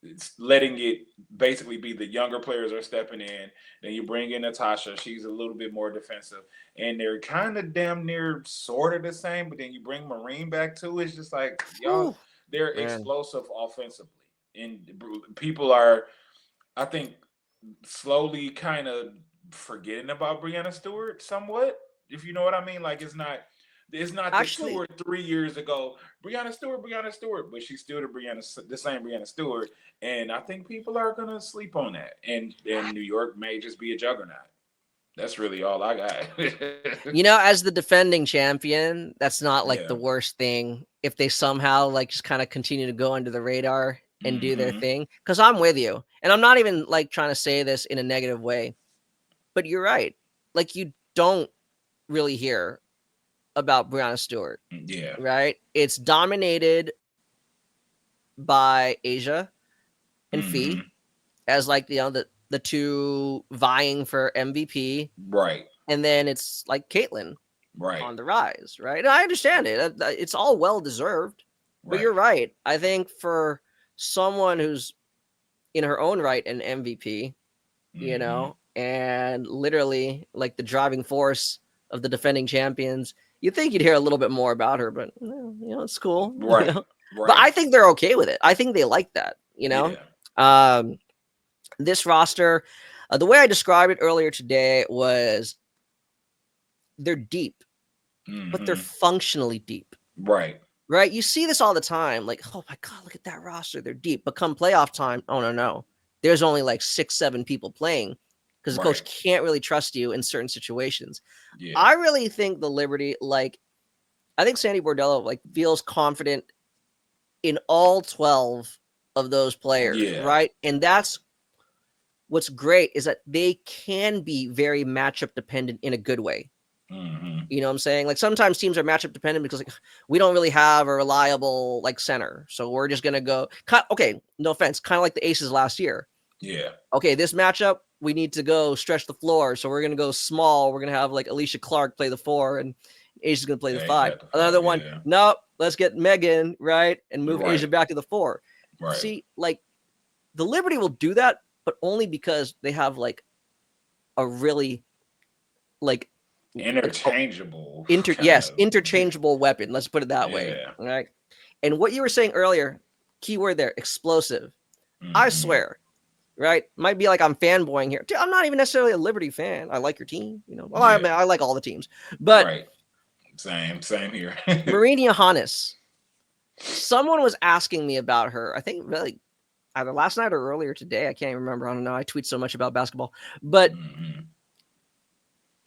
it's letting it basically be the younger players are stepping in. Then you bring in Natasha, she's a little bit more defensive, and they're kind of damn near sort of the same. But then you bring Marine back too. It's just like y'all, Whew, they're man. explosive offensively, and people are, I think, slowly kind of forgetting about Brianna Stewart somewhat, if you know what I mean. Like it's not the two Actually, or 3 years ago Brianna Stewart, but she's still the same Brianna Stewart, and I think people are gonna sleep on that. And New York may just be a juggernaut. That's really all I got. as the defending champion, that's not like Yeah. the worst thing if they somehow like just kind of continue to go under the radar and do their Hmm. thing. Because I'm with you, and I'm not even like trying to say this in a negative way, but you're right. Like you don't really hear about Brianna Stewart, Yeah. right? It's dominated by Asia and Fee Hmm. as like the two vying for MVP, Right. and then it's like Caitlyn Right. on the rise, right? And I understand it; it's all well deserved, but Right. you're right. I think for someone who's in her own right an MVP, Hmm. and literally like the driving force of the defending champions, you'd think you'd hear a little bit more about her, but it's cool, Right. But Right. I think they're okay with it. I think they like that. Yeah. Um, this roster, the way I described it earlier today was they're deep, but they're Hmm. functionally deep, Right. right? You see this all the time. Like, oh my God, look at that roster. They're deep. But come playoff time, oh no, no. There's only like 6, 7 people playing because the Right. coach can't really trust you in certain situations. Yeah. I really think the Liberty, like, I think Sandy Bordello, like, feels confident in all 12 of those players, Yeah. right? And that's what's great is that they can be very matchup dependent in a good way. Hmm. You know what I'm saying? Like sometimes teams are matchup dependent because like we don't really have a reliable like center. So we're just gonna go okay, no offense, kind of like the Aces last year. Yeah. Okay, this matchup, we need to go stretch the floor. So we're gonna go small. We're gonna have like Alicia Clark play the 4 and Asia's gonna play the Asia 5. at the Another 5. one, Yeah. nope, let's get Megan, right? And move Asia Right. back to the 4. Right. See, like the Liberty will do that, but only because they have like a really like interchangeable kind of. interchangeable weapon. Let's put it that way. Yeah. All right. And what you were saying earlier, keyword there, explosive. I Mm-hmm. swear, right? Might be like I'm fanboying here. Dude, I'm not even necessarily a Liberty fan. I like your team, Well, I mean, Yeah. I like all the teams, but Right. Same here. Maureen Johannes, someone was asking me about her. I think really either last night or earlier today. I can't even remember. I don't know. I tweet so much about basketball, but Mm-hmm.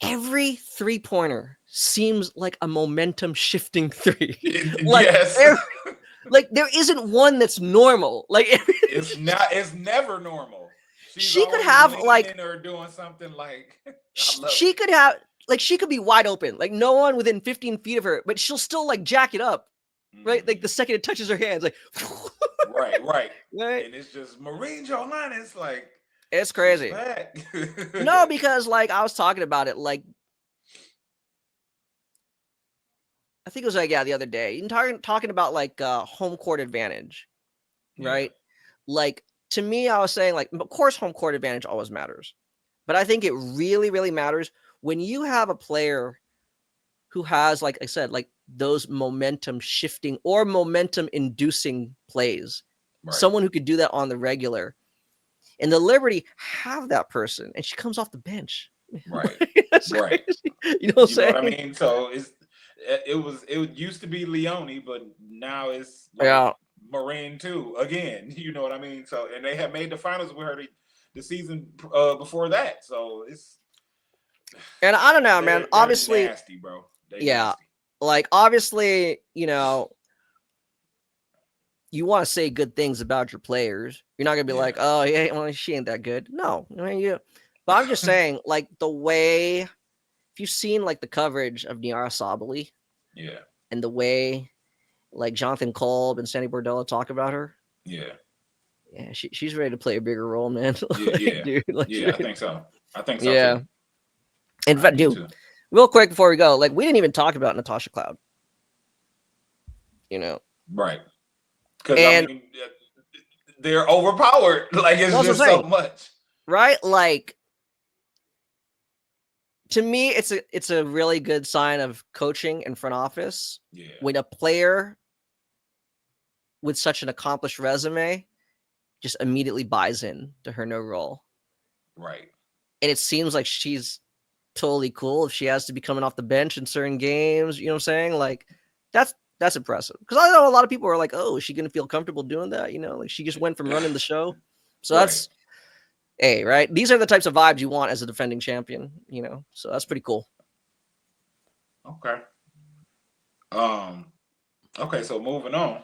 every 3-pointer seems like a momentum shifting three. like Yes. like there isn't one that's normal. Like It's not. It's never normal. She's she could always have like leaning or doing something like. I love she it. could have like she could be wide open, like no one within 15 feet of her, but she'll still like jack it up, right? Like the Mm-hmm. second it touches her hands, like Right. Right. right? And it's just Maureen Johannes. Like It's she's crazy. back. No, because like I was talking about it, like I think it was like the other day, you talking about like home court advantage, Yeah. right? Like to me, I was saying like, of course, home court advantage always matters, but I think it really, really matters when you have a player who has, like I said, like those momentum shifting or momentum inducing plays. Right. Someone who could do that on the regular. And the Liberty have that person, and she comes off the bench. Right. That's Right. crazy. You know what I'm You know what I saying? mean? So it used to be Leone, but now it's like Yeah. Moraine too again. You know what I mean? So and they have made the finals with her the season before that. So it's And I don't know, man. they're Obviously, nasty, bro. They yeah. nasty. Like obviously, you want to say good things about your players. You're not gonna be like, Yeah. oh yeah, well, she ain't that good. No, I mean you. But I'm just saying, like the way, if you've seen like the coverage of Niara Sabali Yeah. and the way like Jonathan Kolb and Sandy Bordello talk about her, Yeah. yeah, she's ready to play a bigger role, man. Yeah. Like, Yeah. dude, like, Yeah. I think so. I think so yeah. too. In I fact, do dude, too. real quick before we go, like we didn't even talk about Natasha Cloud, you know, Right. Because I and mean, they're overpowered. Like it's that's what I'm just so saying, much. right? Like to me, it's a really good sign of coaching and front office Yeah. when a player with such an accomplished resume just immediately buys in to her new role. Right. And it seems like she's totally cool if she has to be coming off the bench in certain games. You know what I'm saying? Like that's impressive. Because I know a lot of people are like, oh, is she gonna feel comfortable doing that? Like she just went from running the show. So Right. that's right. These are the types of vibes you want as a defending champion, So that's pretty cool. Okay. Um. Okay. So moving on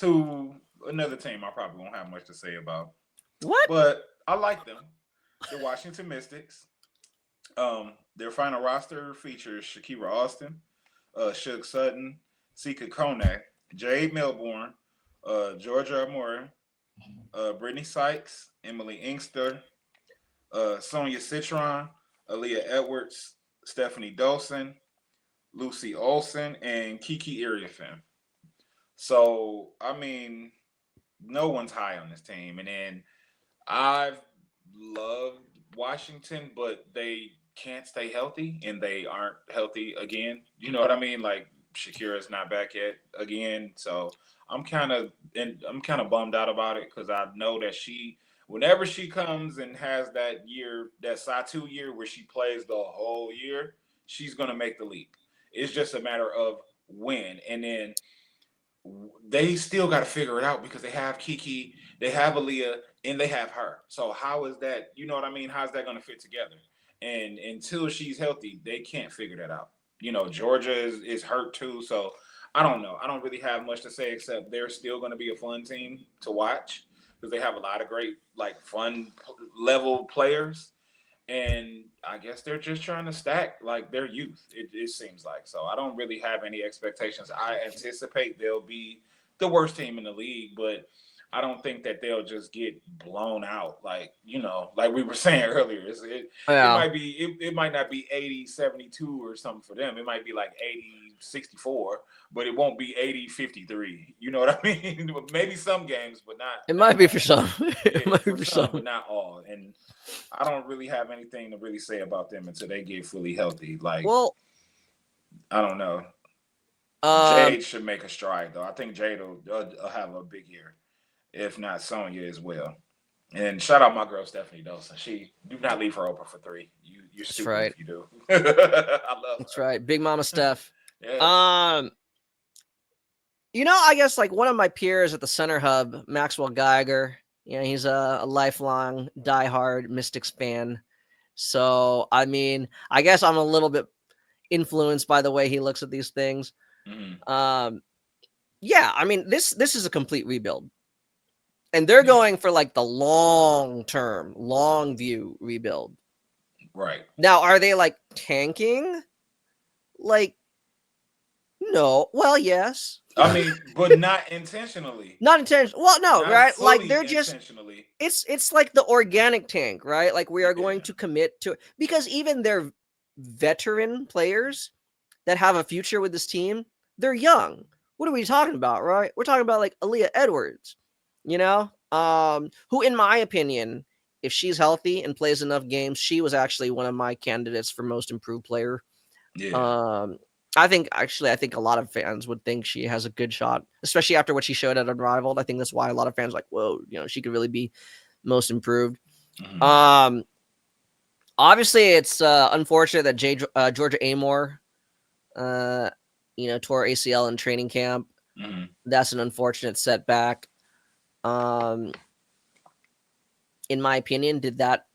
to another team, I probably won't have much to say about, What? but I like them. The Washington Mystics. Their final roster features Shakira Austin, Shug Sutton, Sika Konak, Jade Melbourne, Georgia Amore, Brittany Sykes, Emily Inkster, Sonia Citron, Aaliyah Edwards, Stephanie Dawson, Lucy Olson, and Kiki Iriafin. So, I mean, no one's high on this team. And then I've loved Washington, but they can't stay healthy and they aren't healthy again. You know what I mean? Like Shakira's not back yet again. So I'm kind of bummed out about it because I know that whenever she comes and has that year, that Satu year where she plays the whole year, she's gonna make the leap. It's just a matter of when. And then they still got to figure it out because they have Kiki, they have Aaliyah, and they have her. So how is that? You know what I mean? How's that going to fit together? And until she's healthy, they can't figure that out. Georgia is hurt too, so I don't know. I don't really have much to say except they're still going to be a fun team to watch because they have a lot of great like fun level players and I guess they're just trying to stack like their youth. It seems like so. I don't really have any expectations. I anticipate they'll be the worst team in the league, but I don't think that they'll just get blown out like we were saying earlier. It Yeah. might be it might not be 80-72 or something for them. It might be like be 64, but it won't be 80-53. You know what I mean? Maybe some games, but not. It might be for some. It Yeah, might be for for some, some. but not all. And I don't really have anything to really say about them until they get fully healthy. Like, Well, I don't know. um, Jade should make a stride though. I think Jade will have a big year, if not Sonya as well. And shout out my girl Stephanie Dawson. She do not leave her open for three. You're that's stupid right. if you do. I love That's her. right. Big Mama Steph. Yes. Um, I guess like one of my peers at the Center Hub, Maxwell Geiger. He's a lifelong diehard Mystics fan. So I mean, I guess I'm a little bit influenced by the way he looks at these things. Mm-hmm. Yeah, I mean this is a complete rebuild, and they're Yeah. going for like the long term, long view rebuild. Right. Now, are they like tanking? Like, no. Well, yes. I mean, but not intentionally. Not intentional. Well, no, Not right? Like fully they're just intentionally. it's like the organic tank, right? Like we are going Yeah. to commit to, because even their veteran players that have a future with this team, they're young. What are we talking about, right? We're talking about like Aaliyah Edwards, who in my opinion, if she's healthy and plays enough games, she was actually one of my candidates for most improved player. Yeah. I think a lot of fans would think she has a good shot, especially after what she showed at Unrivaled. I think that's why a lot of fans are like, whoa, she could really be most improved. Mm-hmm. Obviously, it's unfortunate that Georgia Amore, tore ACL in training camp. Mm-hmm. That's an unfortunate setback. In my opinion, did that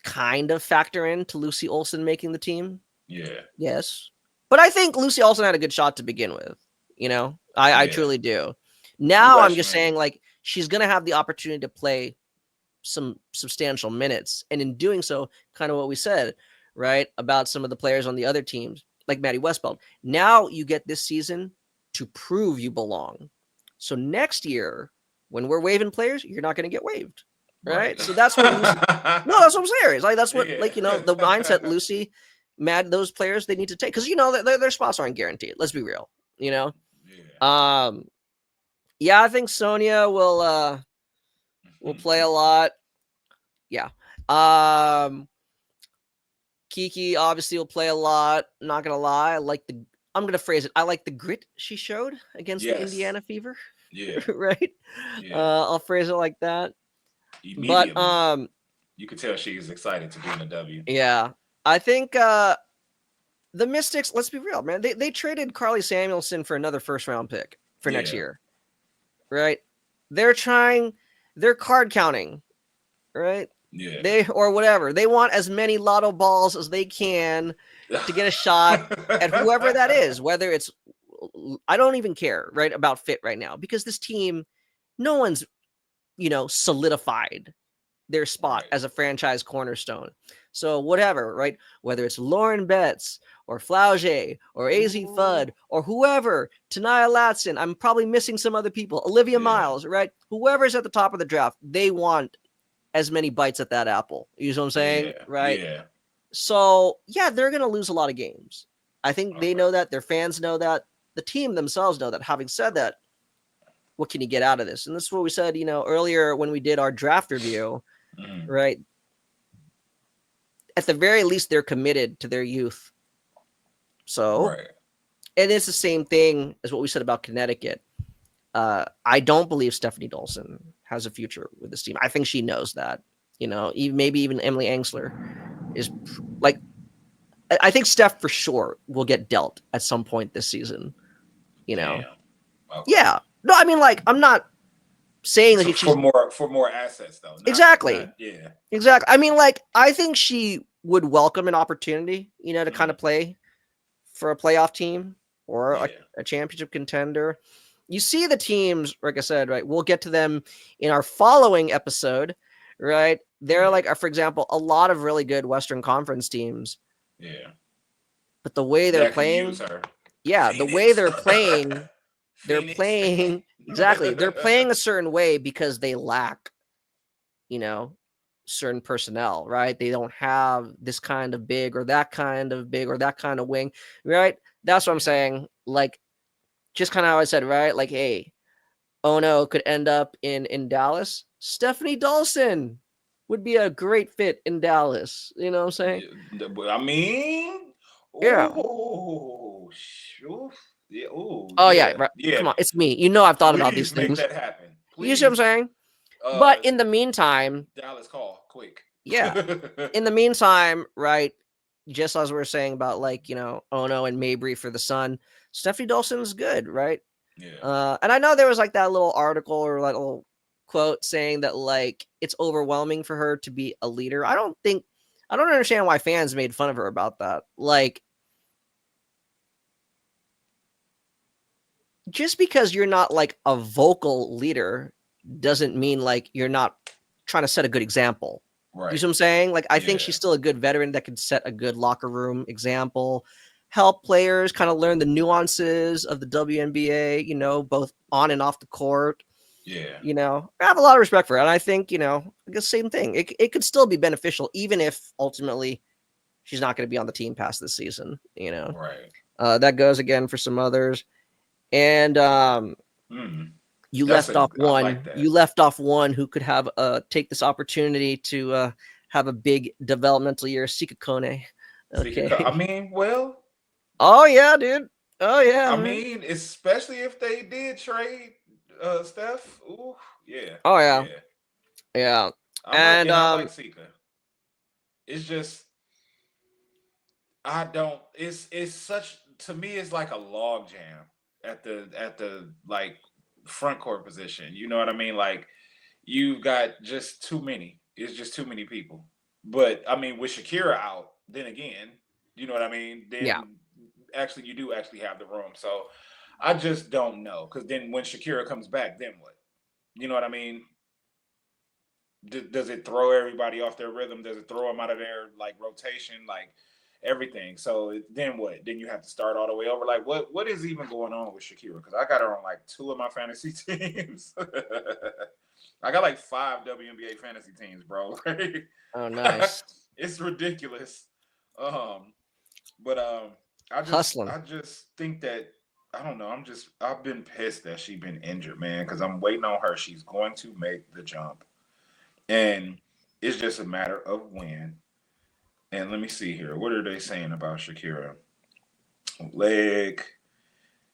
kind of factor into Lucy Olson making the team? Yeah. Yes. But I think Lucy Olson had a good shot to begin with. I Yeah. truly do. I'm Now glad I'm she just made saying, it. like, she's going to have the opportunity to play some substantial minutes. And in doing so, kind of what we said, right, about some of the players on the other teams, like Maddie Westbeld. Now you get this season to prove you belong. So next year, when we're waiving players, you're not going to get waived. Right. So that's what Lucy. No, that's what I'm saying. Like that's what Yeah. the mindset Lucy, those players they need to take, because their spots aren't guaranteed. Let's be real. Yeah. Yeah, I think Sonya will play a lot. Yeah. Kiki obviously will play a lot. Not gonna lie, I'm gonna phrase it. I like the grit she showed against the Yes. Indiana Fever. Yeah. Right. Yeah. I'll phrase it like that. Immediately. But you could tell she is excited to be in the W. yeah, I think the Mystics, let's be real, man. They traded Carly Samuelson for another first round pick for next year. Right? They're card counting, right? Yeah. Or whatever. They want as many lotto balls as they can to get a shot at whoever that is, whether it's, I don't even care, right, about fit right now, because this team, no one's, solidified their spot as a franchise cornerstone. So whatever, right? Whether it's Lauren Betts or Flauge or AZ Fudd or whoever, Tanaya Latson, I'm probably missing some other people, Olivia Miles, right? Whoever's at the top of the draft, they want as many bites at that apple. You know what I'm saying? Yeah. Right? Yeah. So, yeah, they're going to lose a lot of games. I think they know that. Their fans know that. The team themselves know that. Having said that, what can you get out of this? And this is what we said, earlier when we did our draft review, right? At the very least, they're committed to their youth. So, and it's the same thing as what we said about Connecticut. I don't believe Stephanie Dolson has a future with this team. I think she knows that. Maybe even Emily Angsler is like. I think Steph for sure will get dealt at some point this season. Okay. Yeah. No, I mean, like, I'm not saying that she's for more assets though. Exactly. Yeah. Exactly. I mean, like, I think she would welcome an opportunity, to kind of play for a playoff team or a championship contender. You see the teams, like I said, right? We'll get to them in our following episode, right? They're like, for example, a lot of really good Western Conference teams. Yeah. But the way they're playing, yeah, the way they're playing, exactly. They're playing a certain way because they lack, certain personnel, right? They don't have this kind of big or that kind of big or that kind of wing, right? That's what I'm Yeah. saying. Like, just kind of how I said, right? Like, hey, Ono could end up in Dallas. Stephanie Dawson would be a great fit in Dallas. You know what I'm saying? Yeah, I mean, Yeah. oh, shoot. Yeah, oh, Oh yeah, yeah, right. yeah. Come on, it's me. You know I've thought about these Please make things. that happen. You see what I'm Please, saying? But uh, in the meantime, Dallas call quick. yeah. In the meantime, right? Just as we were saying about like Ono and Mabry for the Sun, Stephanie Dawson's good, right? Yeah, And I know there was like that little article or that little quote saying that like it's overwhelming for her to be a leader. I don't understand why fans made fun of her about that. Like, just because you're not like a vocal leader doesn't mean like you're not trying to set a good example. You right. see what I'm saying? Like, I think Yeah, she's still a good veteran that could set a good locker room example, help players kind of learn the nuances of the WNBA, both on and off the court. yeah, I have a lot of respect for it. And I think, I guess same thing. It could still be beneficial, even if ultimately she's not going to be on the team past this season. right. That goes again for some others. And Mm, you that's left a. off I like one. that. You left off one who could have take this opportunity to have a big developmental year, Sika Kone. I Okay. mean, well, Oh yeah, dude. Oh yeah, I man. mean, especially if they did trade Steph. Ooh, yeah, Oh yeah, yeah. yeah. I like And and I like Sika. It's just I don't. It's such to me. It's like a log jam at the like front court position. You know what I mean? Like you've got just too many. It's just too many people. But I mean, with Shakira out, then again, you know what I mean? yeah, Then actually, you do actually have the room. So I just don't know. Because then when Shakira comes back, then what? You know what I mean? Does it throw everybody off their rhythm? Does it throw them out of their like rotation? Like everything. So then what? Then you have to start all the way over. Like what is even going on with Shakira? Because I got her on like two of my fantasy teams. I got like five WNBA fantasy teams, bro. oh nice. It's ridiculous. Um, but I just Hustling. I just think that I don't know. I've been pissed that she's been injured, man, because I'm waiting on her. She's going to make the jump, and it's just a matter of when. And let me see here. What are they saying about Shakira? Leg.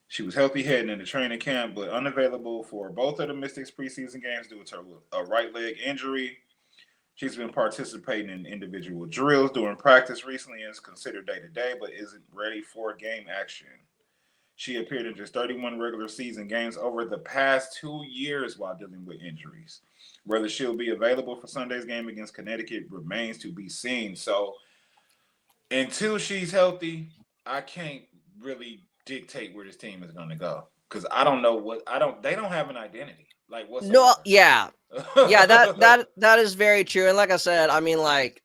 She was healthy heading into training camp, but unavailable for both of the Mystics preseason games due to a right leg injury. She's been participating in individual drills during practice recently and is considered day to day, but isn't ready for game action. She appeared in just 31 regular season games over the past 2 years while dealing with injuries. Whether she'll be available for Sunday's game against Connecticut remains to be seen. So until she's healthy, I can't really dictate where this team is going to go because I don't know what I don't. They don't have an identity like No, whatsoever. yeah, yeah. That is very true. And like I said, I mean, like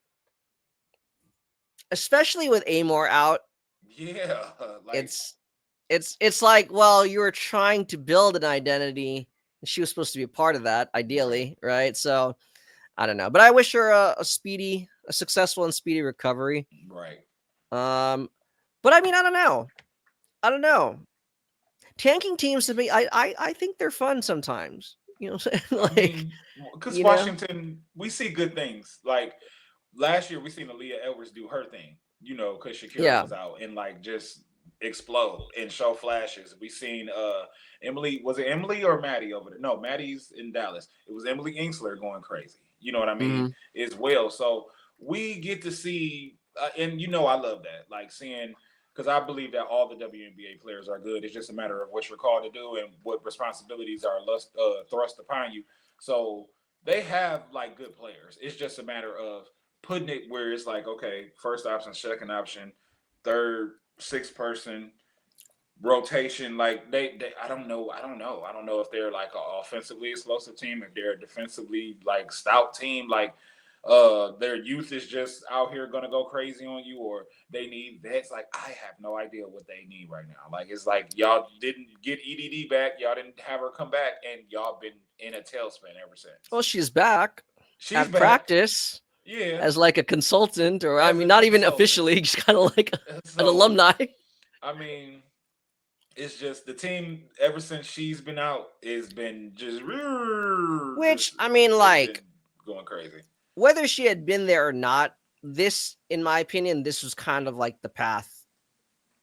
especially with Amor out, Yeah, like it's it's like, well, you were trying to build an identity. She was supposed to be a part of that, right, ideally, right? So I don't know, but I wish her a successful and speedy recovery. right. Um, but I mean, I don't know. I don't know. Tanking teams to me, I think they're fun sometimes. You know what I'm saying? I Like, mean, because you know, Washington, we see good things. Like last year, we seen Aaliyah Edwards do her thing. You know, because Shakira yeah. was out and like just explode and show flashes. We seen Emily. Was it Emily or Maddie over there? No, Maddie's in Dallas. It was Emily Ingsler going crazy. You know what I mean? Hmm. As well. So we get to see, and you know, I love that. Like seeing because I believe that all the WNBA players are good. It's just a matter of what you're called to do and what responsibilities are thrust upon you. So they have like good players. It's just a matter of putting it where it's like, okay, first option, second option, third, sixth person, rotation. Like they I don't know if they're like an offensively explosive team, if they're a defensively like stout team, like their youth is just out here gonna go crazy on you, or they need vets. Like I have no idea what they need right now. Like it's like y'all didn't get EDD back, y'all didn't have her come back, and y'all been in a tailspin ever since. Well, she's back. She's at back. practice Yeah. as like a consultant, or I As mean, a not even consultant. officially, just kind of like an So alumni. I mean, it's just the team ever since she's been out has been Which I mean, it's been like going crazy. whether she had been there or not, this, in my opinion, this was kind of like the path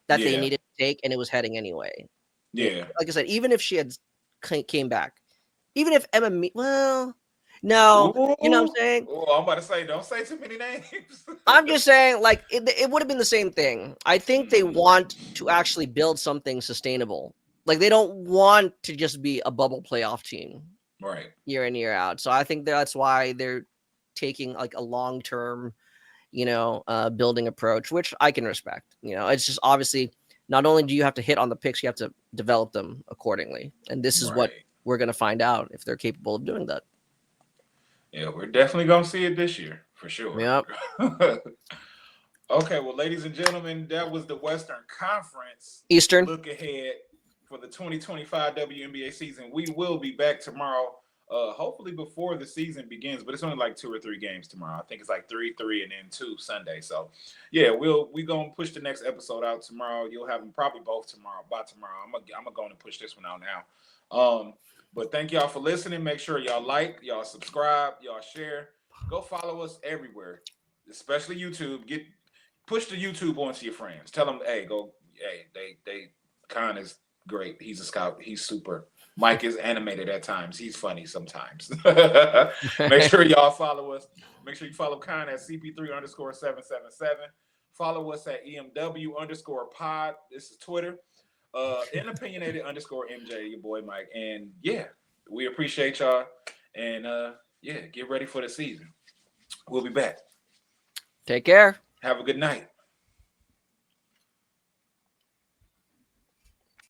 that they Yeah. needed to take, and it was heading anyway. Yeah. Like I said, even if she had came back, even if well, no, you know what I'm Ooh. saying? Oh, I'm about to say, don't say too many names. I'm just saying, like, it would have been the same thing. I think they Mhm. want to actually build something sustainable. Like, they don't want to just be a bubble playoff team Right. year in, year out. So I think that's why they're taking like a long term, building approach, which I can respect. It's just obviously not only do you have to hit on the picks, you have to develop them accordingly. And this is what Right. we're going to find out if they're capable of doing that. Yeah, we're definitely gonna see it this year for sure. Yep. Okay, well, ladies and gentlemen, that was the Western Conference Eastern. look ahead for the 2025 WNBA season. We will be back tomorrow, hopefully before the season begins, but it's only like 2 or 3 games tomorrow. I think it's like 3, and then 2 Sunday. So, yeah, we gonna push the next episode out tomorrow. You'll have them probably both tomorrow. By tomorrow, I'm gonna go and push this one out now. But thank y'all for listening. Make sure y'all like, y'all subscribe, y'all share. Go follow us everywhere, especially YouTube. Push the YouTube onto your friends. Tell them, hey, they Khan is great. He's a scout. He's super. Mike is animated at times. He's funny sometimes. Make sure y'all follow us. Make sure you follow Khan at CP3_777. Follow us at EMW_pod. This is Twitter. Inopinionated_MJ, your boy Mike. And yeah, we appreciate y'all. And yeah, get ready for the season. We'll be back. Take care. Have a good night.